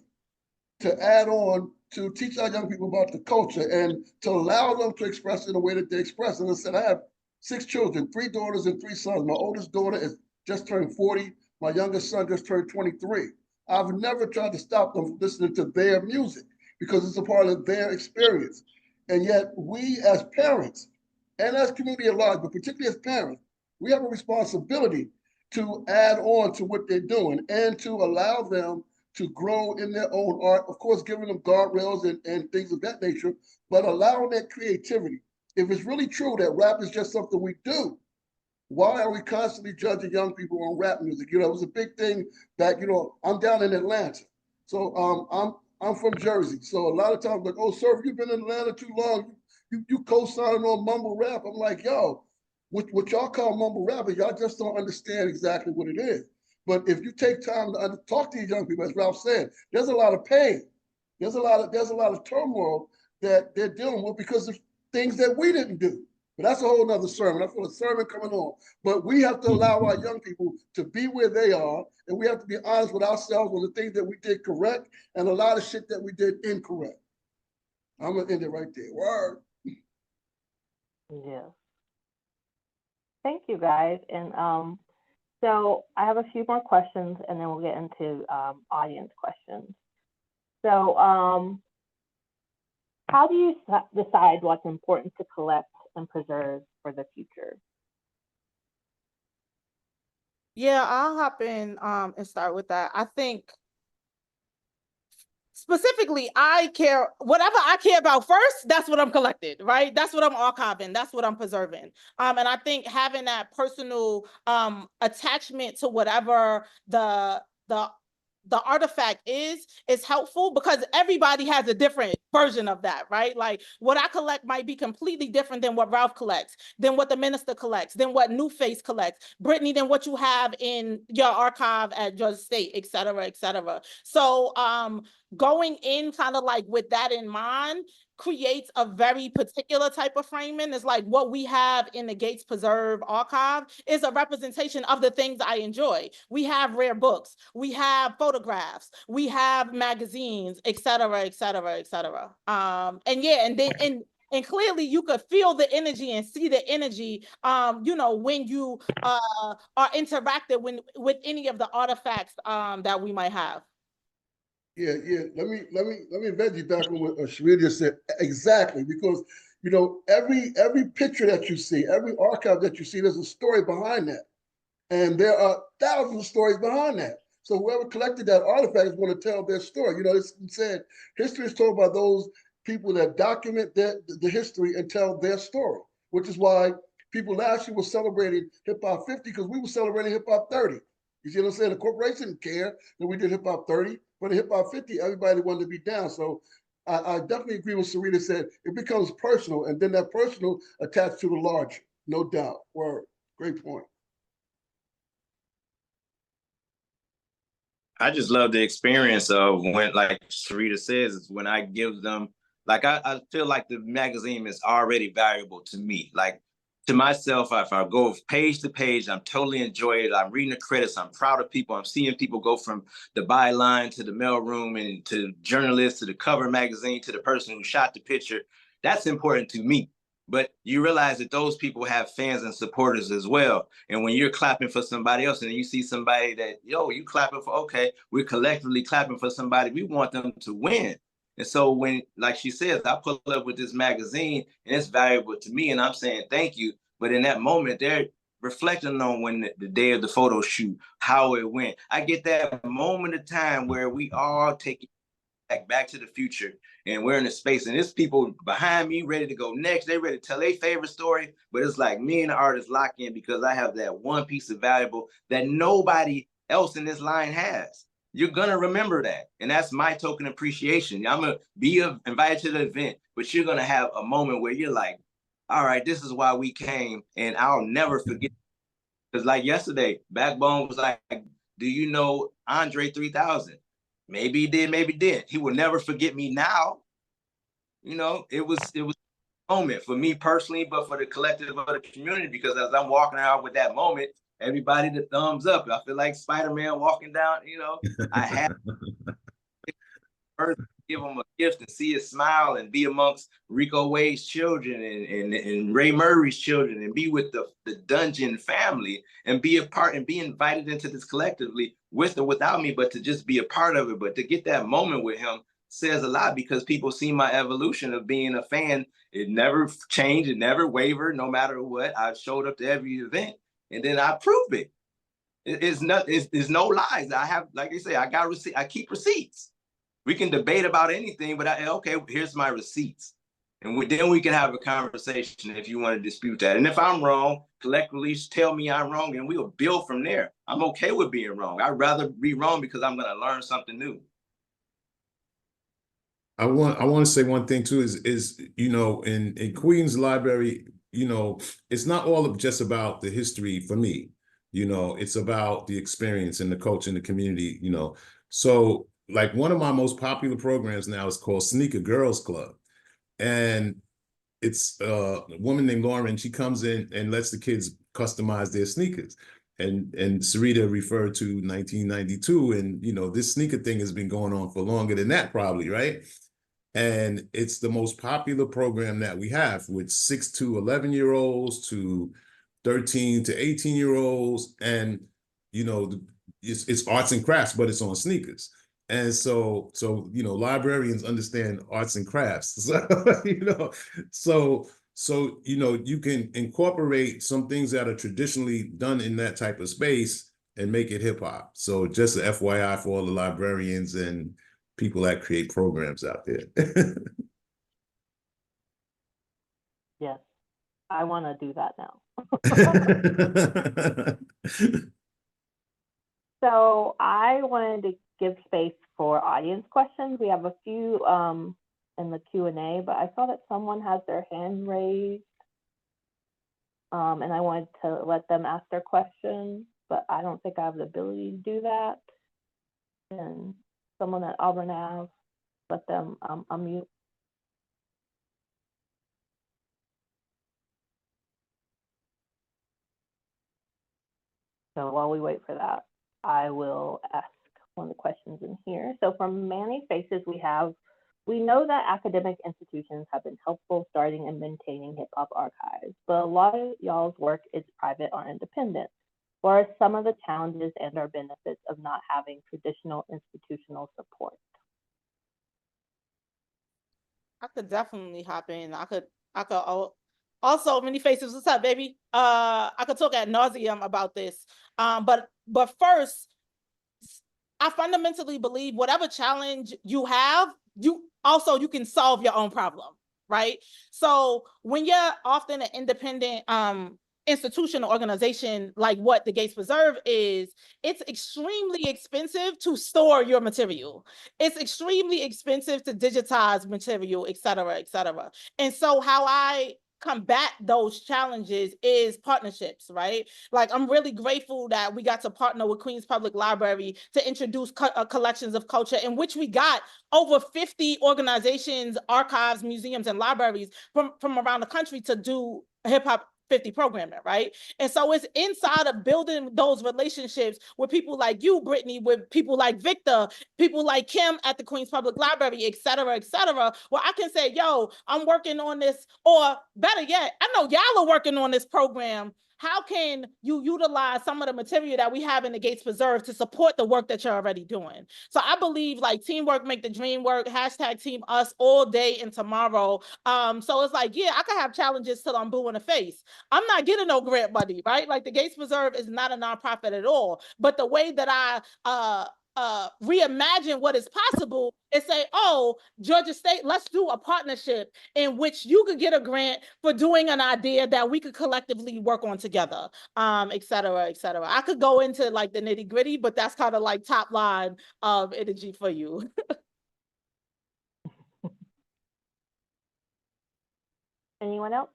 to add on to teach our young people about the culture and to allow them to express in the way that they express. And I said, I have 6 children, 3 daughters and 3 sons. My oldest daughter is just turned 40. My youngest son just turned 23. I've never tried to stop them from listening to their music because it's a part of their experience. And yet we as parents and as community at large, but particularly as parents, we have a responsibility to add on to what they're doing and to allow them to grow in their own art, of course, giving them guardrails and things of that nature, but allowing that creativity. If it's really true that rap is just something we do, why are we constantly judging young people on rap music? You know, it was a big thing back, you know, I'm down in Atlanta. So I'm from Jersey. So a lot of times like, oh, sir, you've been in Atlanta too long. You co-signing on mumble rap. I'm like, yo, what y'all call mumble rap, y'all just don't understand exactly what it is. But if you take time to talk to these young people, as Ralph said, there's a lot of pain. There's a lot of turmoil that they're dealing with because of things that we didn't do. But that's a whole nother sermon. I feel a sermon coming on. But we have to allow our young people to be where they are, and we have to be honest with ourselves on the things that we did correct and a lot of shit that we did incorrect. I'm gonna end it right there. Word. Yeah. Thank you, guys. And so I have a few more questions, and then we'll get into audience questions. So how do you decide what's important to collect and preserve for the future? Yeah, I'll hop in and start with that. I think specifically, whatever I care about first, that's what I'm collecting, right? That's what I'm archiving. That's what I'm preserving. And I think having that personal attachment to whatever the artifact is helpful because everybody has a different version of that, right? Like what I collect might be completely different than what Ralph collects, than what the minister collects, than what Nuface collects, Brittany, than what you have in your archive at your state, et cetera, et cetera. So going in kind of like with that in mind creates a very particular type of framing. It's like what we have in the Gates Preserve archive is a representation of the things I enjoy. We have rare books, we have photographs, we have magazines, et cetera, et cetera, et cetera. And clearly you could feel the energy and see the energy, you know, when you are interactive with any of the artifacts that we might have. Yeah. Let me vet you back on what Syreeta said exactly, because you know every picture that you see, every archive that you see, there's a story behind that, and there are thousands of stories behind that. So whoever collected that artifact is going to tell their story. You know, it's said history is told by those people that document the history and tell their story, which is why people last year were celebrating Hip Hop 50 because we were celebrating Hip Hop 30. You see what I'm saying? The corporation didn't care that we did Hip Hop 30. But in Hip Hop 50, everybody wanted to be down. So I definitely agree with Syreeta said. It becomes personal, and then that personal attached to the larger, no doubt. Word. Great point. I just love the experience of when, like Syreeta says, is when I give them, like I feel like the magazine is already valuable to me. Like to myself, if I go page to page, I'm totally enjoying it. I'm reading the credits. I'm proud of people. I'm seeing people go from the byline to the mailroom and to journalists to the cover magazine to the person who shot the picture. That's important to me. But you realize that those people have fans and supporters as well. And when you're clapping for somebody else and you see somebody that, yo, you clapping for, okay, we're collectively clapping for somebody, we want them to win. And so when, like she says, I pull up with this magazine and it's valuable to me and I'm saying thank you. But in that moment, they're reflecting on when the day of the photo shoot, how it went. I get that moment of time where we all take it back to the future and we're in a space and there's people behind me ready to go next. They ready to tell their favorite story, but it's like me and the artist lock in because I have that one piece of valuable that nobody else in this line has. You're gonna remember that. And that's my token appreciation. I'm gonna be invited to the event, but you're gonna have a moment where you're like, all right, this is why we came, and I'll never forget. Because like yesterday, Backbone was like, do you know Andre 3000? Maybe he did, maybe he did. He will never forget me now. You know, it was a moment for me personally, but for the collective of the community, because as I'm walking out with that moment, everybody the thumbs up. I feel like Spider-Man walking down, you know, I have to give him a gift and see his smile and be amongst Rico Wade's children and Ray Murray's children and be with the Dungeon family and be a part and be invited into this collectively with or without me, but to just be a part of it. But to get that moment with him says a lot, because people see my evolution of being a fan. It never changed, it never wavered, no matter what. I showed up to every event and then I prove it. It's no lies. I have, like I say, I got receipt. I keep receipts. We can debate about anything, but okay, here's my receipts. And then we can have a conversation if you want to dispute that. And if I'm wrong, collectively tell me I'm wrong and we'll build from there. I'm okay with being wrong. I'd rather be wrong because I'm going to learn something new. I want to say one thing too is you know, in Queens Library, you know, it's not all of just about the history for me. You know, it's about the experience and the culture and the community, you know. So like one of my most popular programs now is called Sneaker Girls Club. And it's a woman named Lauren. She comes in and lets the kids customize their sneakers. And Syreeta referred to 1992. And, you know, this sneaker thing has been going on for longer than that probably, right? And it's the most popular program that we have, with 6 to 11-year-olds to 13 to 18-year-olds. And, you know, it's arts and crafts, but it's on sneakers. And so, you know, librarians understand arts and crafts. So, you know, so, you know, you can incorporate some things that are traditionally done in that type of space and make it hip hop. So just an FYI for all the librarians and people that create programs out there. Yes, I want to do that now. So I wanted to give space for audience questions. We have a few in the Q&A, but I saw that someone has their hand raised. And I wanted to let them ask their question, but I don't think I have the ability to do that. And someone at Auburn Ave, let them unmute. So while we wait for that, I will ask one of the questions in here. So from Manny Faces, we know that academic institutions have been helpful starting and maintaining hip hop archives, but a lot of y'all's work is private or independent. What are some of the challenges and or benefits of not having traditional institutional support? I could definitely hop in. I could also, Many Faces, what's up, baby? I could talk ad nauseum about this. But first, I fundamentally believe whatever challenge you have, you can solve your own problem, right? So when you're often an independent institutional organization like what the Gates Preserve is, it's extremely expensive to store your material. It's extremely expensive to digitize material, et cetera, et cetera. And so how I combat those challenges is partnerships, right? Like, I'm really grateful that we got to partner with Queens Public Library to introduce collections of culture, in which we got over 50 organizations, archives, museums, and libraries from around the country to do hip hop 50 programming, right? And so it's inside of building those relationships with people like you, Brittany, with people like Victor, people like Kim at the Queens Public Library, et cetera, where I can say, yo, I'm working on this, or better yet, I know y'all are working on this program. How can you utilize some of the material that we have in the Gates Preserve to support the work that you're already doing? So I believe, like, teamwork make the dream work, hashtag team us all day and tomorrow. So it's like, yeah, I can have challenges till I'm blue in the face. I'm not getting no grant money, right? Like, the Gates Preserve is not a nonprofit at all. But the way that I reimagine what is possible and say, oh, Georgia State, let's do a partnership in which you could get a grant for doing an idea that we could collectively work on together, et cetera, et cetera. I could go into like the nitty gritty, but that's kind of like top line of energy for you. Anyone else?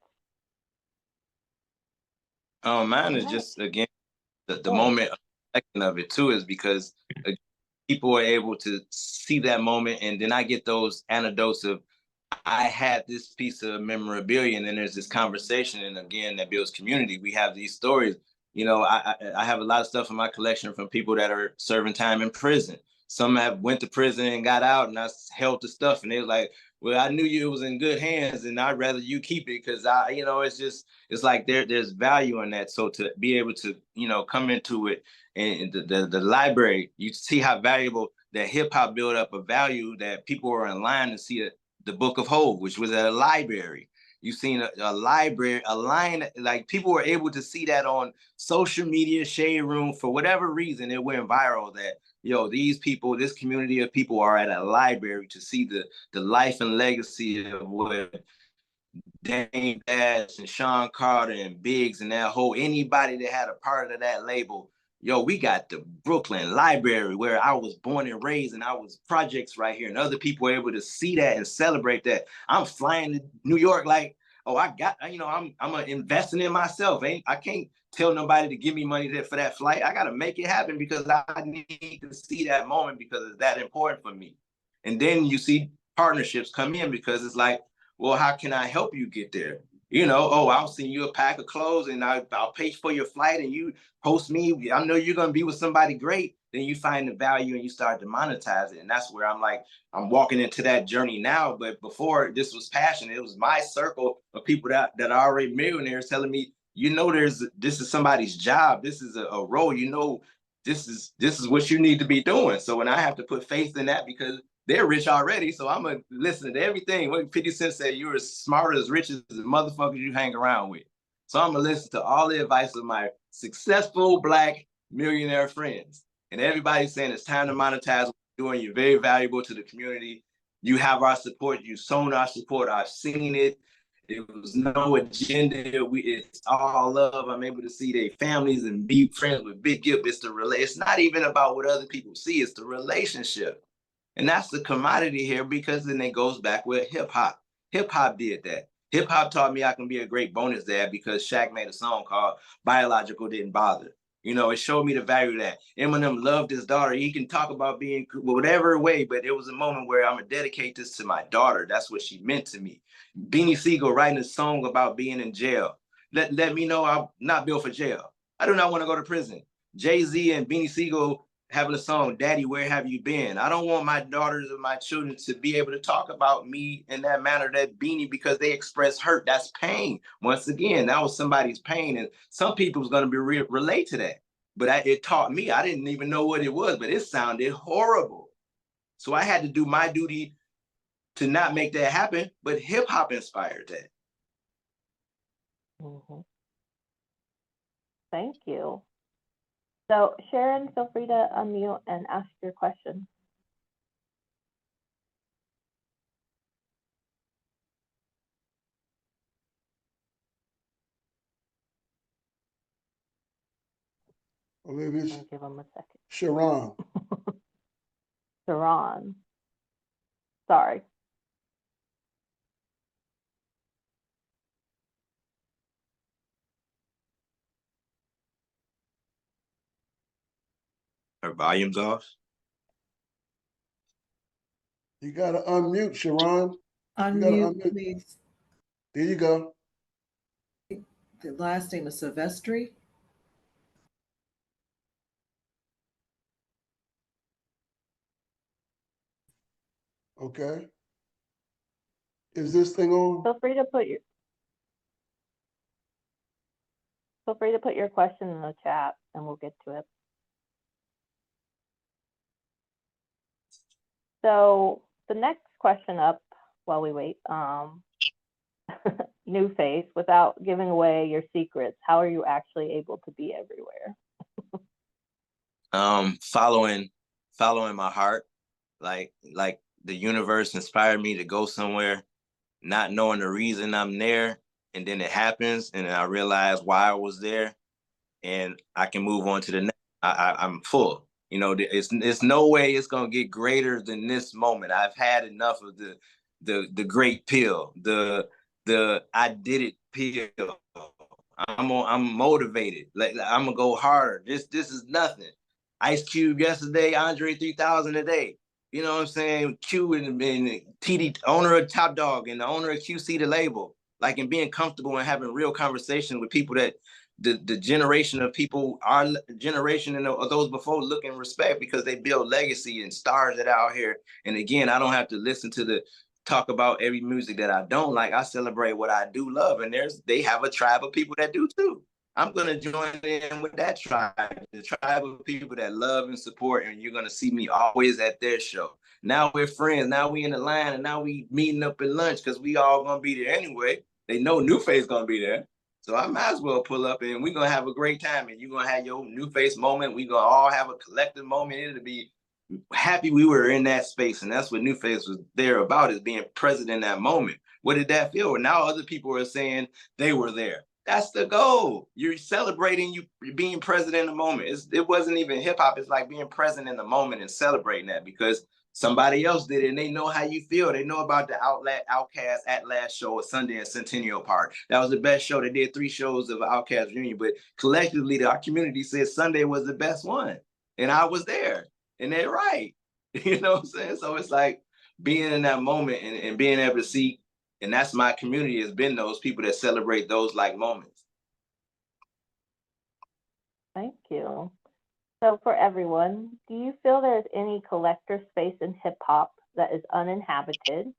Mine is Alright. just, again, the Sure. moment of it too, is because people are able to see that moment, and then I get those anecdotes of, I had this piece of memorabilia, and then there's this conversation, and again, that builds community. We have these stories. You know, I have a lot of stuff in my collection from people that are serving time in prison. Some have went to prison and got out, and I held the stuff, and they was like, "Well, I knew you was in good hands, and I'd rather you keep it because you know, it's like there's value in that. So to be able to, you know, come into it, and the library, you see how valuable that hip hop built up a value that people are in line to see it. The Book of Hope, which was at a library. You've seen a library, a line, like people were able to see that on social media, Shade Room, for whatever reason, it went viral that, yo, these people, this community of people are at a library to see the life and legacy of what Dame Dash and Sean Carter and Biggs and that whole, anybody that had a part of that label. Yo, we got the Brooklyn Library where I was born and raised, and I was projects right here, and other people were able to see that and celebrate that. I'm flying to New York like, oh, I got, you know, I'm investing in myself. I can't tell nobody to give me money for that flight. I got to make it happen because I need to see that moment because it's that important for me. And then you see partnerships come in because it's like, well, how can I help you get there? You know, oh, I'll send you a pack of clothes and I'll pay for your flight and you post me. I know you're going to be with somebody great. Then you find the value and you start to monetize it. And that's where I'm like, I'm walking into that journey now. But before, this was passion. It was my circle of people that are already millionaires telling me, you know, this is somebody's job. This is a role, you know, this is what you need to be doing. So when I have to put faith in that because they're rich already, so I'm gonna listen to everything. What 50 Cent said, you're as smart as rich as the motherfuckers you hang around with. So I'm gonna listen to all the advice of my successful Black millionaire friends. And everybody's saying it's time to monetize what you're doing. You're very valuable to the community. You have our support. You've shown our support. I've seen it. It was no agenda. It's all love. I'm able to see their families and be friends with Big Gip. It's not even about what other people see. It's the relationship. And that's the commodity here because then it goes back with hip hop. Hip hop did that. Hip hop taught me I can be a great bonus dad because Shaq made a song called Biological Didn't Bother. You know, it showed me the value of that. Eminem loved his daughter. He can talk about being whatever way, but it was a moment where I'm going to dedicate this to my daughter. That's what she meant to me. Beanie Siegel writing a song about being in jail. Let me know I'm not built for jail. I do not want to go to prison. Jay-Z and Beanie Siegel having a song, Daddy, where have you been? I don't want my daughters or my children to be able to talk about me in that manner, that Beanie, because they express hurt. That's pain. Once again, that was somebody's pain. And some people's going to be relate to that. But it taught me, I didn't even know what it was, but it sounded horrible. So I had to do my duty to not make that happen, but hip hop inspired that. Mm-hmm. Thank you. So Sharon, feel free to unmute and ask your question. Or maybe it's I'll give them a second. Sharon. Sharon. Sorry. Her volume's off. You gotta unmute, Sharon. Unmute, please. There you go. The last name is Silvestri. Okay. Is this thing on? Feel free to put your question in the chat and we'll get to it. So the next question up while we wait, Nuface, without giving away your secrets, how are you actually able to be everywhere? following my heart, like the universe inspired me to go somewhere, not knowing the reason I'm there, and then it happens, and then I realize why I was there, and I can move on to the next. I'm full. You know, it's no way it's gonna get greater than this moment. I've had enough of the great pill, the I did it pill. I'm motivated. Like I'm gonna go harder. This is nothing. Ice Cube yesterday, Andre 3000 a day. You know what I'm saying? Q and TD, owner of Top Dog and the owner of QC the label. Like, and being comfortable and having real conversation with people that the generation of people, our generation and those before, look and respect because they build legacy and stars that are out here. And again, I don't have to listen to the talk about every music that I don't like. I celebrate what I do love, and they have a tribe of people that do too. I'm gonna join in with that tribe, the tribe of people that love and support, and you're gonna see me always at their show. Now we're friends. Now we in the line, and now we meeting up at lunch because we all gonna be there anyway. They know Nuface gonna be there. So I might as well pull up and we're going to have a great time. And you're going to have your Nuface moment. We're going to all have a collective moment. It'll be happy we were in that space. And that's what Nuface was there about, is being present in that moment. What did that feel? And now other people are saying they were there. That's the goal. You're celebrating you being present in the moment. It wasn't even hip hop. It's like being present in the moment and celebrating that, because somebody else did it and they know how you feel. They know about the Outkast At Last show at Sunday at Centennial Park. That was the best show. They did 3 shows of Outkast reunion, but collectively, our community said Sunday was the best one. And I was there. And they're right. You know what I'm saying? So it's like being in that moment and being able to see, and that's my community, has been those people that celebrate those like moments. Thank you. So for everyone, do you feel there's any collector space in hip hop that is uninhabited?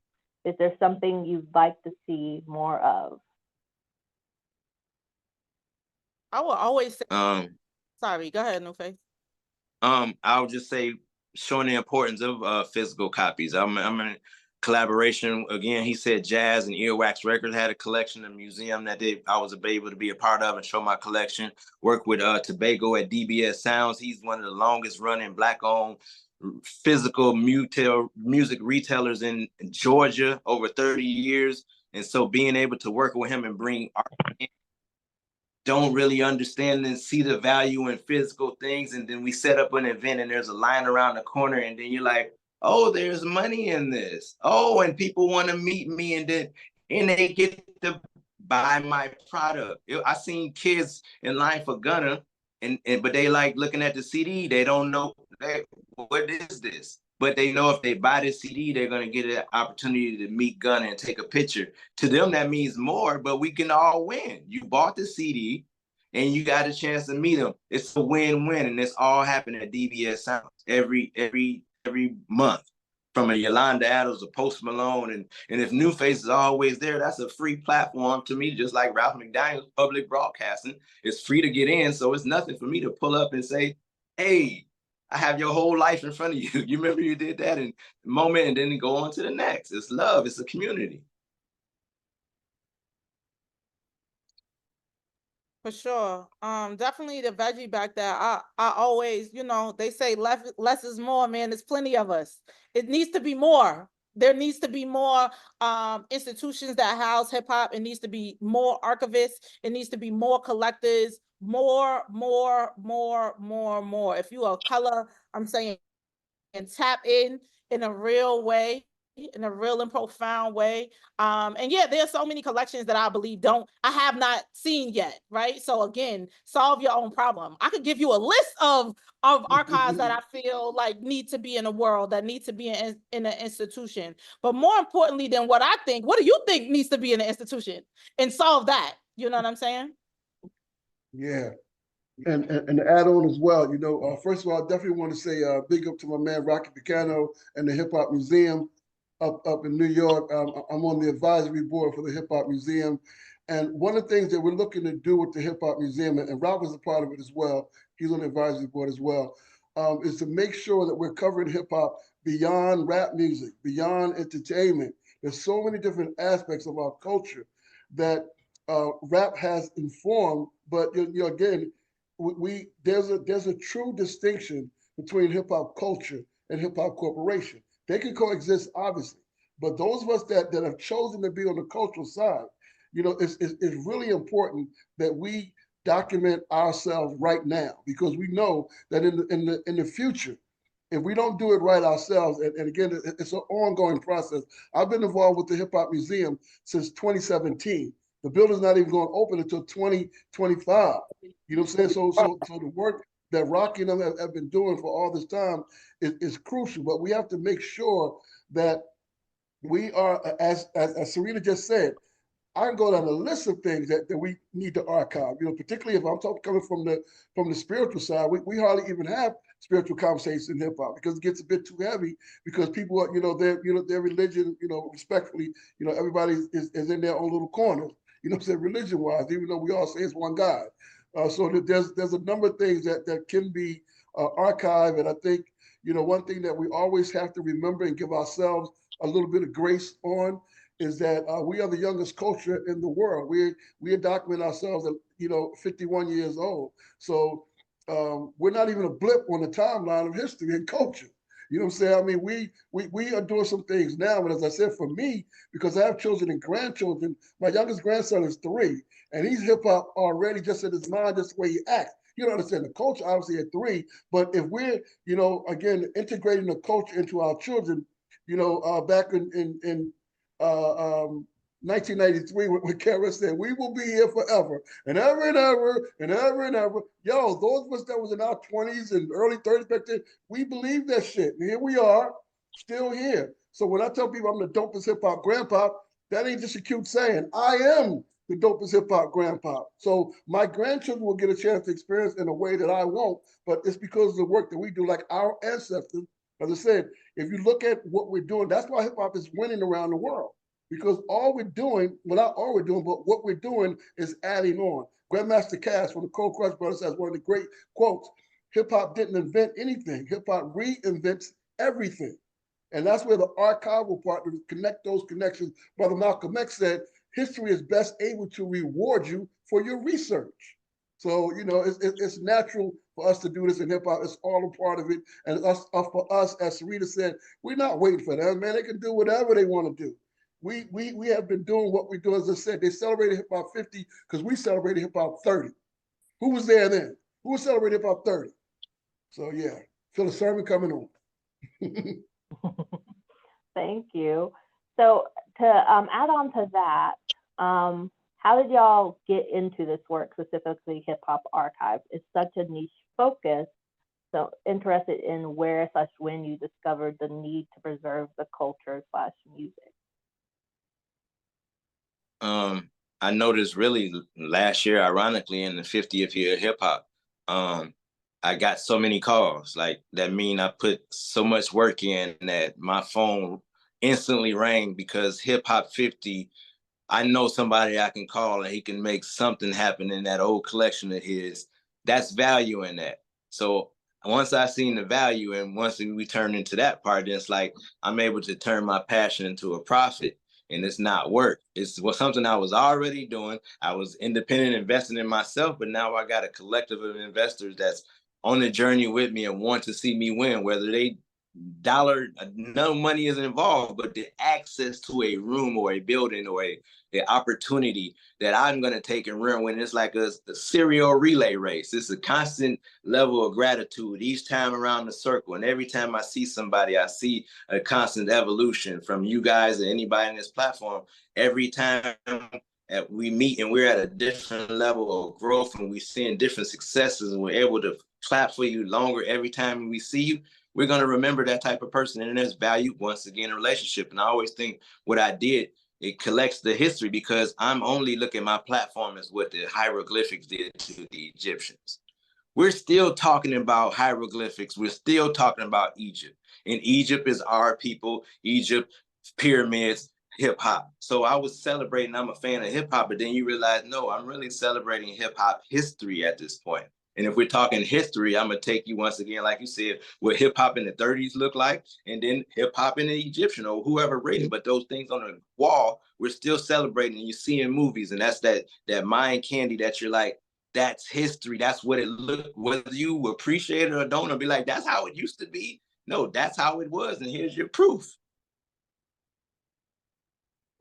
Is there something you'd like to see more of? I will always say, sorry, go ahead, Nuface. I would just say showing the importance of physical copies. I'm in collaboration again. He said Jazz and Earwax Records had a collection, a museum that I was able to be a part of and show my collection. Work with Tobago at DBS Sounds. He's one of the longest running Black-owned physical music retailers in Georgia, over 30 years. And so being able to work with him and bring art in, don't really understand and see the value in physical things. And then we set up an event and there's a line around the corner, and then you're like, oh, there's money in this. Oh, and people want to meet me, and they get to buy my product. I seen kids in line for Gunna, but they like looking at the CD. They don't know what is this. But they know if they buy the CD, they're going to get an opportunity to meet Gunna and take a picture. To them, that means more, but we can all win. You bought the CD and you got a chance to meet them. It's a win-win, and it's all happening at DBS Sounds every month. From a Yolanda Adams, a Post Malone, and if Nuface is always there, that's a free platform to me, just like Ralph McDaniels public broadcasting. It's free to get in, so it's nothing for me to pull up and say, hey, I have your whole life in front of you. You remember you did that in the moment, and then go on to the next. It's love. It's a community. For sure. Definitely the veggie back there. I always, they say less is more, man. There's plenty of us. It needs to be more. There needs to be more institutions that house hip hop. It needs to be more archivists. It needs to be more collectors. More. If you are color, I'm saying, and tap in a real way, in a real and profound way. And yeah, there's so many collections that I believe I have not seen yet, right? So again, solve your own problem. I could give you a list of archives that I feel like need to be in the world, that need to be in an institution. But more importantly than what I think, what do you think needs to be in an institution? And solve that. You know what I'm saying? Yeah. And to add on as well, first of all, I definitely want to say big up to my man Rocky Picano and the Hip Hop Museum up in New York. I'm on the advisory board for the Hip Hop Museum. And one of the things that we're looking to do with the Hip Hop Museum, and Rob is a part of it as well, he's on the advisory board as well, is to make sure that we're covering hip hop beyond rap music, beyond entertainment. There's so many different aspects of our culture that rap has informed, but again, there's a true distinction between hip hop culture and hip hop corporation. They can coexist, obviously, but those of us that have chosen to be on the cultural side, it's really important that we document ourselves right now, because we know that in the future, if we don't do it right ourselves, and again, it's an ongoing process. I've been involved with the Hip Hop Museum since 2017. The building's not even going to open until 2025. You know what I'm saying? So the work that Rocky and them have been doing for all this time is crucial. But we have to make sure that we are, as Syreeta just said, I can go down a list of things that we need to archive. Particularly if I'm coming from the spiritual side, we hardly even have spiritual conversations in hip hop because it gets a bit too heavy. Because people are, their religion, respectfully, everybody is in their own little corner. Religion wise, even though we all say it's one God. So there's a number of things that can be archived, and I think one thing that we always have to remember and give ourselves a little bit of grace on is that we are the youngest culture in the world. We document ourselves at 51 years old. So we're not even a blip on the timeline of history and culture. You know what I'm saying? I mean, we are doing some things now, but as I said, for me, because I have children and grandchildren, my youngest grandson is 3, and he's hip hop already, just in his mind, just the way he acts. You don't understand the culture, obviously, at 3, but if we're, again, integrating the culture into our children, back in 1993, when Kara said, "We will be here forever and ever and ever and ever and ever." Yo, those of us that was in our 20s and early 30s back then, we believed that shit. And here we are, still here. So when I tell people I'm the dopest hip hop grandpa, that ain't just a cute saying. I am the dopest hip hop grandpa. So my grandchildren will get a chance to experience in a way that I won't, but it's because of the work that we do, like our ancestors. As I said, if you look at what we're doing, that's why hip hop is winning around the world. Because all we're doing, well, not all we're doing, but what we're doing is adding on. Grandmaster Cass from the Cold Crush Brothers has one of the great quotes: hip hop didn't invent anything. Hip hop reinvents everything. And that's where the archival part, to connect those connections. Brother Malcolm X said, history is best able to reward you for your research. So, it's natural for us to do this in hip hop. It's all a part of it. And for us, as Syreeta said, we're not waiting for them, man. They can do whatever they want to do. We have been doing what we do. As I said, they celebrated hip hop 50 because we celebrated hip hop 30. Who was there then? Who was celebrating hip hop 30? So yeah, feel the sermon coming on. Thank you. So to add on to that, how did y'all get into this work, specifically hip hop archives? It's such a niche focus. So interested in where/when you discovered the need to preserve the culture/music. I noticed really last year, ironically, in the 50th year of hip hop, I got so many calls. Like, that mean I put so much work in that my phone instantly rang, because hip hop 50, I know somebody I can call and he can make something happen in that old collection of his. That's value in that. So once I seen the value, and once we turn into that part, it's like I'm able to turn my passion into a profit. And it's not work. It's something I was already doing. I was independent, investing in myself, but now I got a collective of investors that's on the journey with me and want to see me win, whether they no money is involved, but the access to a room or a building or the opportunity that I'm going to take and run when it's like a serial relay race. It's a constant level of gratitude each time around the circle. And every time I see somebody, I see a constant evolution from you guys and anybody in this platform. Every time we meet and we're at a different level of growth and we're seeing different successes and we're able to clap for you longer every time we see you, we're going to remember that type of person. And there's value, once again, in a relationship. And I always think what I did, it collects the history, because I'm only looking at my platform as what the hieroglyphics did to the Egyptians. We're still talking about hieroglyphics. We're still talking about Egypt. And Egypt is our people, Egypt, pyramids, hip hop. So I was celebrating, I'm a fan of hip hop, but then you realize, no, I'm really celebrating hip hop history at this point. And if we're talking history, I'm going to take you once again, like you said, what hip hop in the 30s looked like, and then hip hop in the Egyptian or whoever raised. But those things on the wall, we're still celebrating, and you see in movies. And that's that mind candy that you're like, that's history. That's what it looked, whether you appreciate it or don't, or be like, that's how it used to be. No, that's how it was. And here's your proof.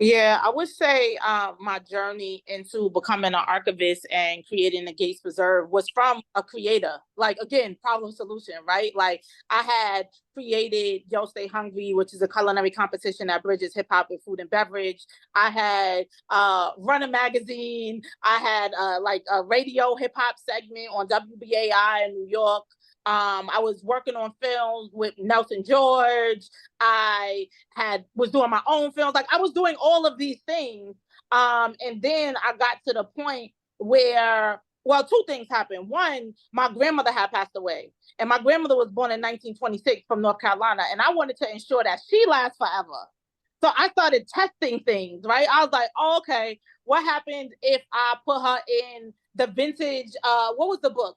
Yeah, I would say my journey into becoming an archivist and creating the Gates Preserve was from a creator. Like, again, problem solution, right? Like, I had created Yo Stay Hungry, which is a culinary competition that bridges hip hop with food and beverage. I had Run a Magazine. I had like a radio hip hop segment on WBAI in New York. I was working on films with Nelson George. I was doing my own films. Like, I was doing all of these things. And then I got to the point where, well, two things happened. One, my grandmother had passed away. And my grandmother was born in 1926 from North Carolina. And I wanted to ensure that she lasts forever. So I started testing things, right? I was like, oh, okay, what happens if I put her in the vintage, what was the book?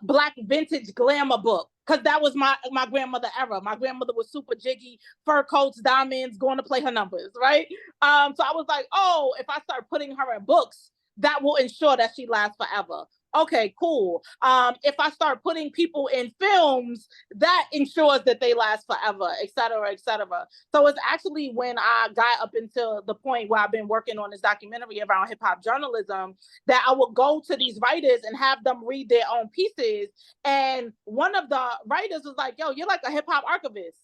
Black vintage glamour book, because that was my grandmother era. My grandmother was super jiggy, fur coats, diamonds, going to play her numbers, right? So I was like, oh, if I start putting her in books, that will ensure that she lasts forever. Okay, cool. If I start putting people in films, that ensures that they last forever, et cetera, et cetera. So it's actually when I got up until the point where I've been working on this documentary around hip hop journalism that I would go to these writers and have them read their own pieces. And one of the writers was like, yo, you're like a hip hop archivist.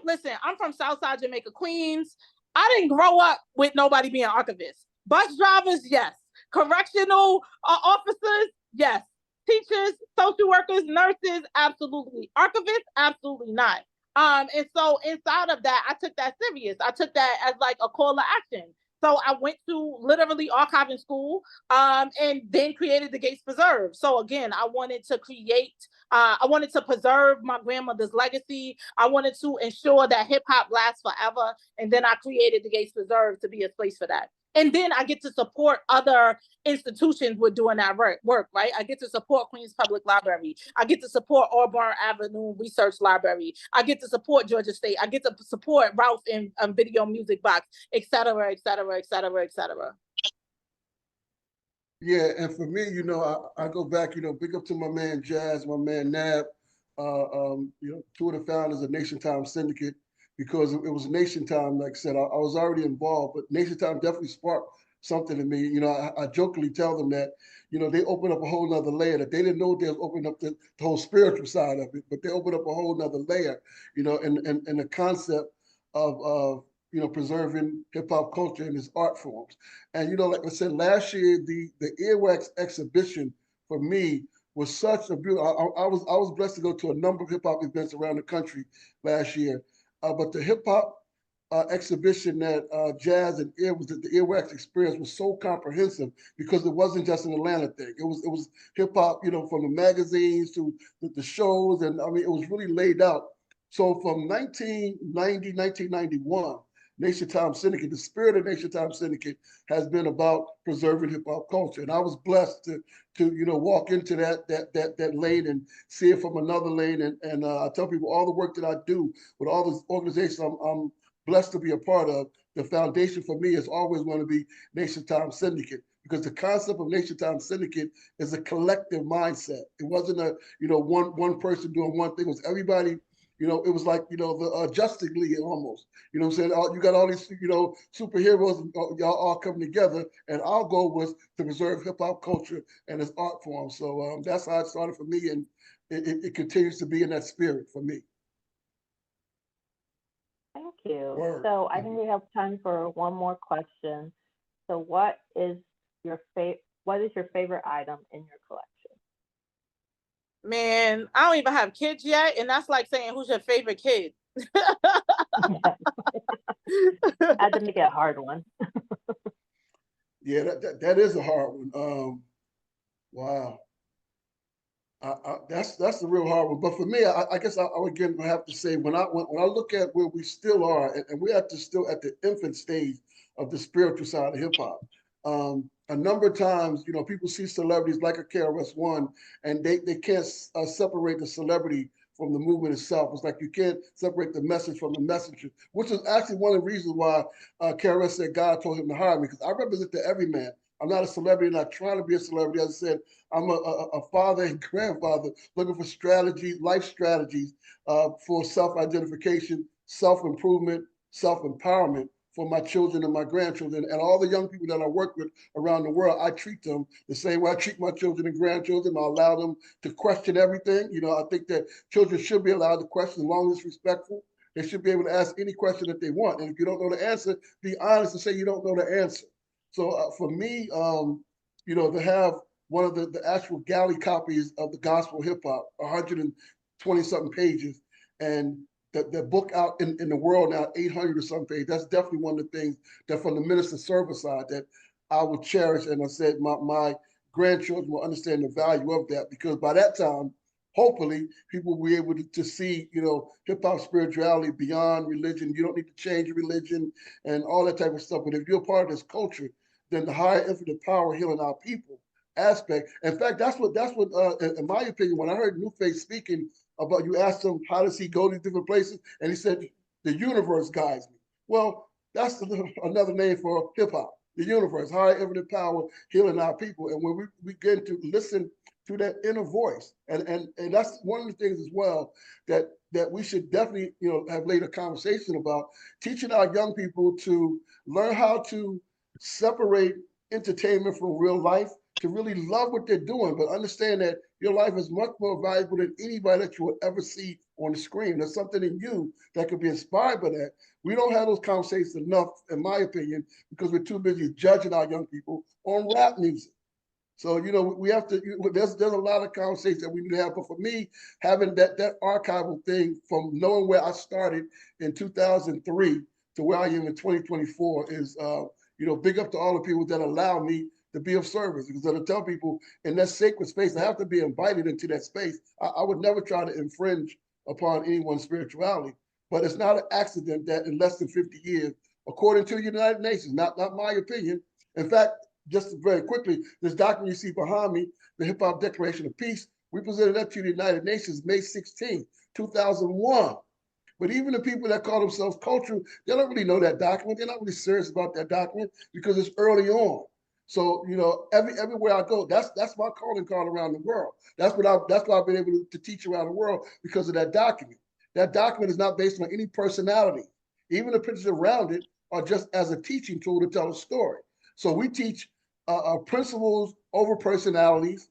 Listen, I'm from Southside Jamaica, Queens. I didn't grow up with nobody being archivists. Bus drivers, yes. Correctional officers, yes. Teachers, social workers, nurses, absolutely. Archivists, absolutely not. And so inside of that, I took that serious. I took that as like a call to action. So I went to literally archiving school, and then created the Gates Preserve. So again, I wanted to I wanted to preserve my grandmother's legacy. I wanted to ensure that hip hop lasts forever. And then I created the Gates Preserve to be a place for that. And then I get to support other institutions with doing that work, right? I get to support Queens Public Library. I get to support Auburn Avenue Research Library. I get to support Georgia State. I get to support Ralph and Video Music Box, et cetera, et cetera, et cetera, et cetera. Yeah, and for me, I go back, big up to my man Jazz, my man Nab, two of the founders of Nation Time Syndicate, because it was Nation Time. Like I said, I was already involved, but Nation Time definitely sparked something in me. I jokingly tell them that, they opened up a whole nother layer that they didn't know they was opening up the whole spiritual side of it, but they opened up a whole nother layer, and the concept of preserving hip hop culture and its art forms. And like I said, last year the Earwax exhibition for me was such a beautiful. I was blessed to go to a number of hip hop events around the country last year, but the hip hop exhibition that Jazz and the Earwax experience was so comprehensive because it wasn't just an Atlanta thing. It was hip hop, from the magazines to the shows, and I mean it was really laid out. So from 1990, 1991. Nation Time Syndicate, the spirit of Nation Time Syndicate has been about preserving hip hop culture, and I was blessed to walk into that lane and see it from another lane. And I tell people all the work that I do with all the organizations I'm blessed to be a part of. The foundation for me is always going to be Nation Time Syndicate, because the concept of Nation Time Syndicate is a collective mindset. It wasn't a one person doing one thing. It was everybody. It was like, the Justice League almost. You know what I'm saying? You got all these, superheroes, y'all all coming together. And our goal was to preserve hip hop culture and its art form. So that's how it started for me. And it continues to be in that spirit for me. Thank you. Word. So I think we have time for one more question. So what is your favorite item in your collection? Man, I don't even have kids yet, and that's like saying, who's your favorite kid? I had to make it a hard one. Yeah, that is a hard one. Wow. That's the real hard one. But for me, I guess I would again have to say when I look at where we still are, and we're still at the infant stage of the spiritual side of hip hop. A number of times, people see celebrities like a KRS-One, and they can't separate the celebrity from the movement itself. It's like you can't separate the message from the messenger, which is actually one of the reasons why KRS said God told him to hire me, because I represent the everyman. I'm not a celebrity, not trying to be a celebrity. As I said, I'm a father and grandfather looking for strategies, life strategies for self-identification, self-improvement, self-empowerment for my children and my grandchildren and all the young people that I work with around the world. I treat them the same way I treat my children and grandchildren. I allow them to question everything. You know, I think that children should be allowed to question as long as it's respectful. They should be able to ask any question that they want. And if you don't know the answer, be honest and say you don't know the answer. So for me, you know, to have one of the actual galley copies of the gospel hip hop, 120 something pages, and the book out in the world now, 800 or something pages, that's definitely one of the things that from the minister server side that I would cherish. And I said my grandchildren will understand the value of that, because by that time, hopefully people will be able to see, you know, hip hop spirituality beyond religion. You don't need to change your religion and all that type of stuff. But if you're a part of this culture, then the higher infinite power healing our people aspect. In fact, that's what in my opinion, when I heard Nuface speaking about, you asked him how does he go to different places, and he said the universe guides me. Well, that's another name for hip hop. The universe, higher infinite power healing our people. And when we begin to listen to that inner voice, and that's one of the things as well that we should definitely, you know, have later conversation about, teaching our young people to learn how to separate entertainment from real life, to really love what they're doing, but understand that your life is much more valuable than anybody that you will ever see on the screen. There's something in you that could be inspired by that. We don't have those conversations enough, in my opinion, because we're too busy judging our young people on rap music. So, you know, we have to, there's a lot of conversations that we need to have. But for me, having that archival thing from knowing where I started in 2003 to where I am in 2024 is, you know, big up to all the people that allow me to be of service. Because I tell people in that sacred space, I have to be invited into that space. I would never try to infringe upon anyone's spirituality. But it's not an accident that in less than 50 years, according to the United Nations, not my opinion. In fact, just very quickly, this document you see behind me, the Hip Hop Declaration of Peace, we presented that to the United Nations May 16, 2001. But even the people that call themselves cultural, they don't really know that document. They're not really serious about that document because it's early on. So, you know, everywhere I go, that's my calling card around the world. That's why I've been able to teach around the world, because of that document. That document is not based on any personality. Even the pictures around it are just as a teaching tool to tell a story. So we teach principles over personalities.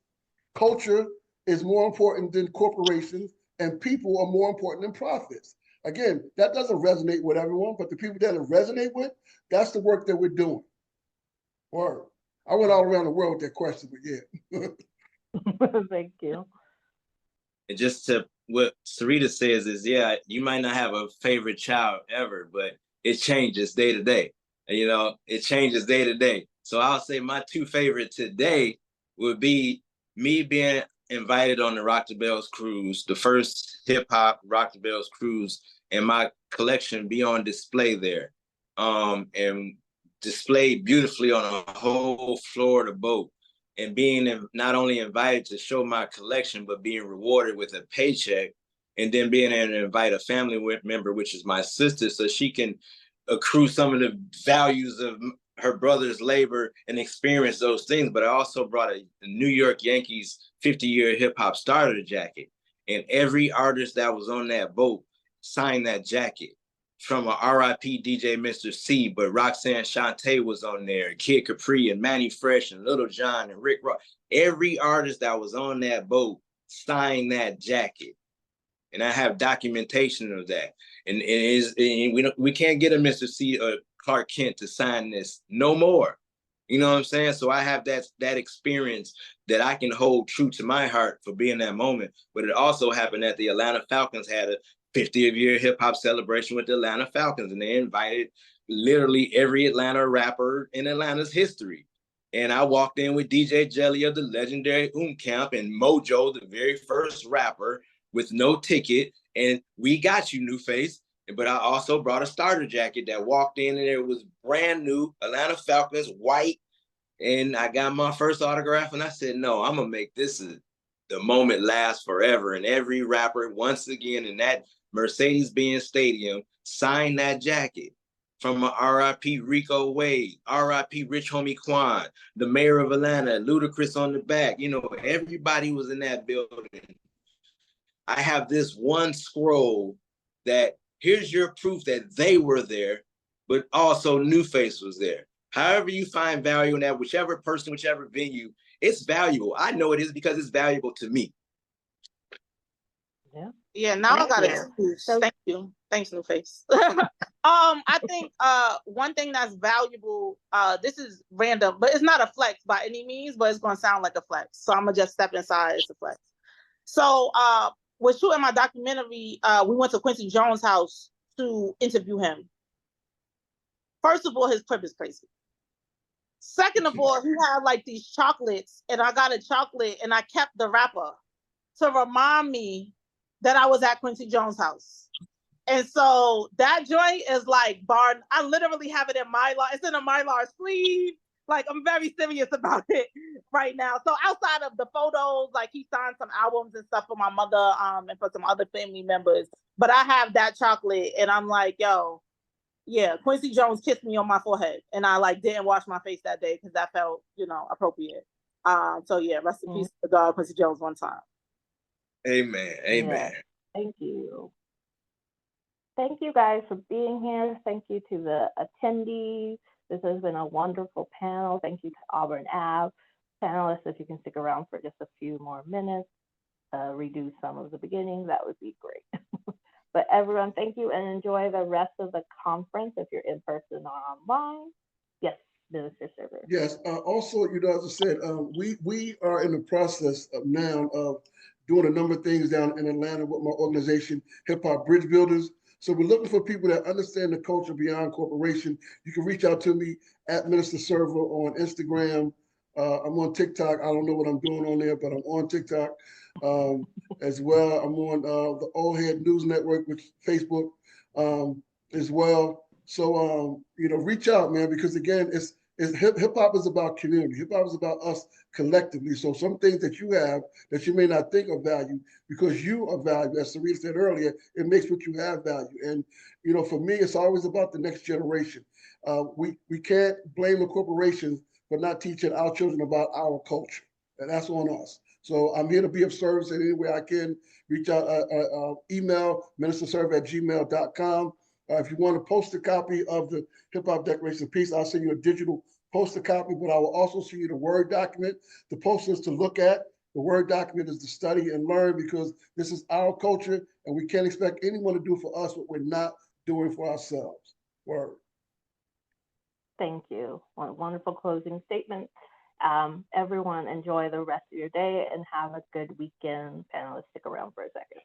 Culture is more important than corporations, and people are more important than profits. Again, that doesn't resonate with everyone, but the people that it resonate with, that's the work that we're doing. Word. I went all around the world with that question, but yeah. Thank you. And just to what Syreeta says is, yeah, you might not have a favorite child ever, but it changes day to day. And, you know, it changes day to day. So I'll say my two favorite today would be me being invited on the Rock the Bells cruise, the first hip hop Rock the Bells cruise, and my collection be on display there. And displayed beautifully on a whole floor of the boat, and being not only invited to show my collection, but being rewarded with a paycheck, and then being able to invite a family member, which is my sister, so she can accrue some of the values of her brother's labor and experience those things. But I also brought a New York Yankees 50-year hip hop starter jacket, and every artist that was on that boat signed that jacket. From a RIP DJ Mr. C, but Roxanne Shante was on there, Kid Capri and Manny Fresh and Little John and Rick Ross. Every artist that was on that boat signed that jacket. And I have documentation of that. And we can't get a Mr. C or Clark Kent to sign this no more. You know what I'm saying? So I have that experience that I can hold true to my heart for being that moment. But it also happened that the Atlanta Falcons had a 50th-year hip-hop celebration with the Atlanta Falcons, and they invited literally every Atlanta rapper in Atlanta's history. And I walked in with DJ Jelly of the legendary Camp and Mojo, the very first rapper, with no ticket, and we got you, Nuface. But I also brought a starter jacket that walked in, and it was brand new, Atlanta Falcons, white, and I got my first autograph, and I said, no, I'm gonna make this the moment last forever. And every rapper, once again, in that Mercedes-Benz Stadium, signed that jacket from R.I.P. Rico Wade, R.I.P. Rich Homie Quan, the mayor of Atlanta, Ludacris on the back. You know, everybody was in that building. I have this one scroll that here's your proof that they were there, but also Nuface was there. However you find value in that, whichever person, whichever venue, it's valuable. I know it is because it's valuable to me. Yeah. Yeah, now I got Thank it. you. So- Thank you. Thanks, Nuface. I think one thing that's valuable, this is random, but it's not a flex by any means, but it's gonna sound like a flex. So I'm gonna just step inside, it's a flex. So we're shooting my documentary, we went to Quincy Jones' house to interview him. First of all, his crib is crazy. Second of all, he had like these chocolates, and I got a chocolate and I kept the wrapper to remind me that I was at Quincy Jones' house. And so that joint is like bar. I literally have it in Mylar. It's in a Mylar sleeve. Like, I'm very serious about it right now. So outside of the photos, like, he signed some albums and stuff for my mother and for some other family members. But I have that chocolate and I'm like, yo, yeah, Quincy Jones kissed me on my forehead. And I like didn't wash my face that day because that felt, you know, appropriate. So yeah, rest in peace to God, Quincy Jones one time. Amen. Amen. Yeah. Thank you. Thank you guys for being here. Thank you to the attendees. This has been a wonderful panel. Thank you to Auburn Ave panelists. If you can stick around for just a few more minutes, redo some of the beginning, that would be great. But everyone, thank you and enjoy the rest of the conference if you're in person or online. Yes, Minister Server. Yes. Also, you know, as I said, we are in the process of now of doing a number of things down in Atlanta with my organization, Hip Hop Bridge Builders. So we're looking for people that understand the culture beyond corporation. You can reach out to me at Minister Server on Instagram. I'm on TikTok. I don't know what I'm doing on there, but I'm on TikTok as well. I'm on the Old Head News Network, which is Facebook as well. So you know, reach out, man, because again, it's hip hop is about community. Hip hop is about us collectively. So some things that you have that you may not think of value because you are valuable, as Syreeta said earlier, it makes what you have value. And you know, for me, it's always about the next generation. We can't blame the corporations for not teaching our children about our culture, and that's on us. So I'm here to be of service in any way I can. Reach out, email ministerserve@gmail.com. If you want to post a copy of the Hip Hop Declaration of Peace, I'll send you a digital poster copy, but I will also send you the Word document. The poster is to look at. The Word document is to study and learn because this is our culture and we can't expect anyone to do for us what we're not doing for ourselves. Word. Thank you. Wonderful closing statement. Everyone enjoy the rest of your day and have a good weekend. Panelists, stick around for a second.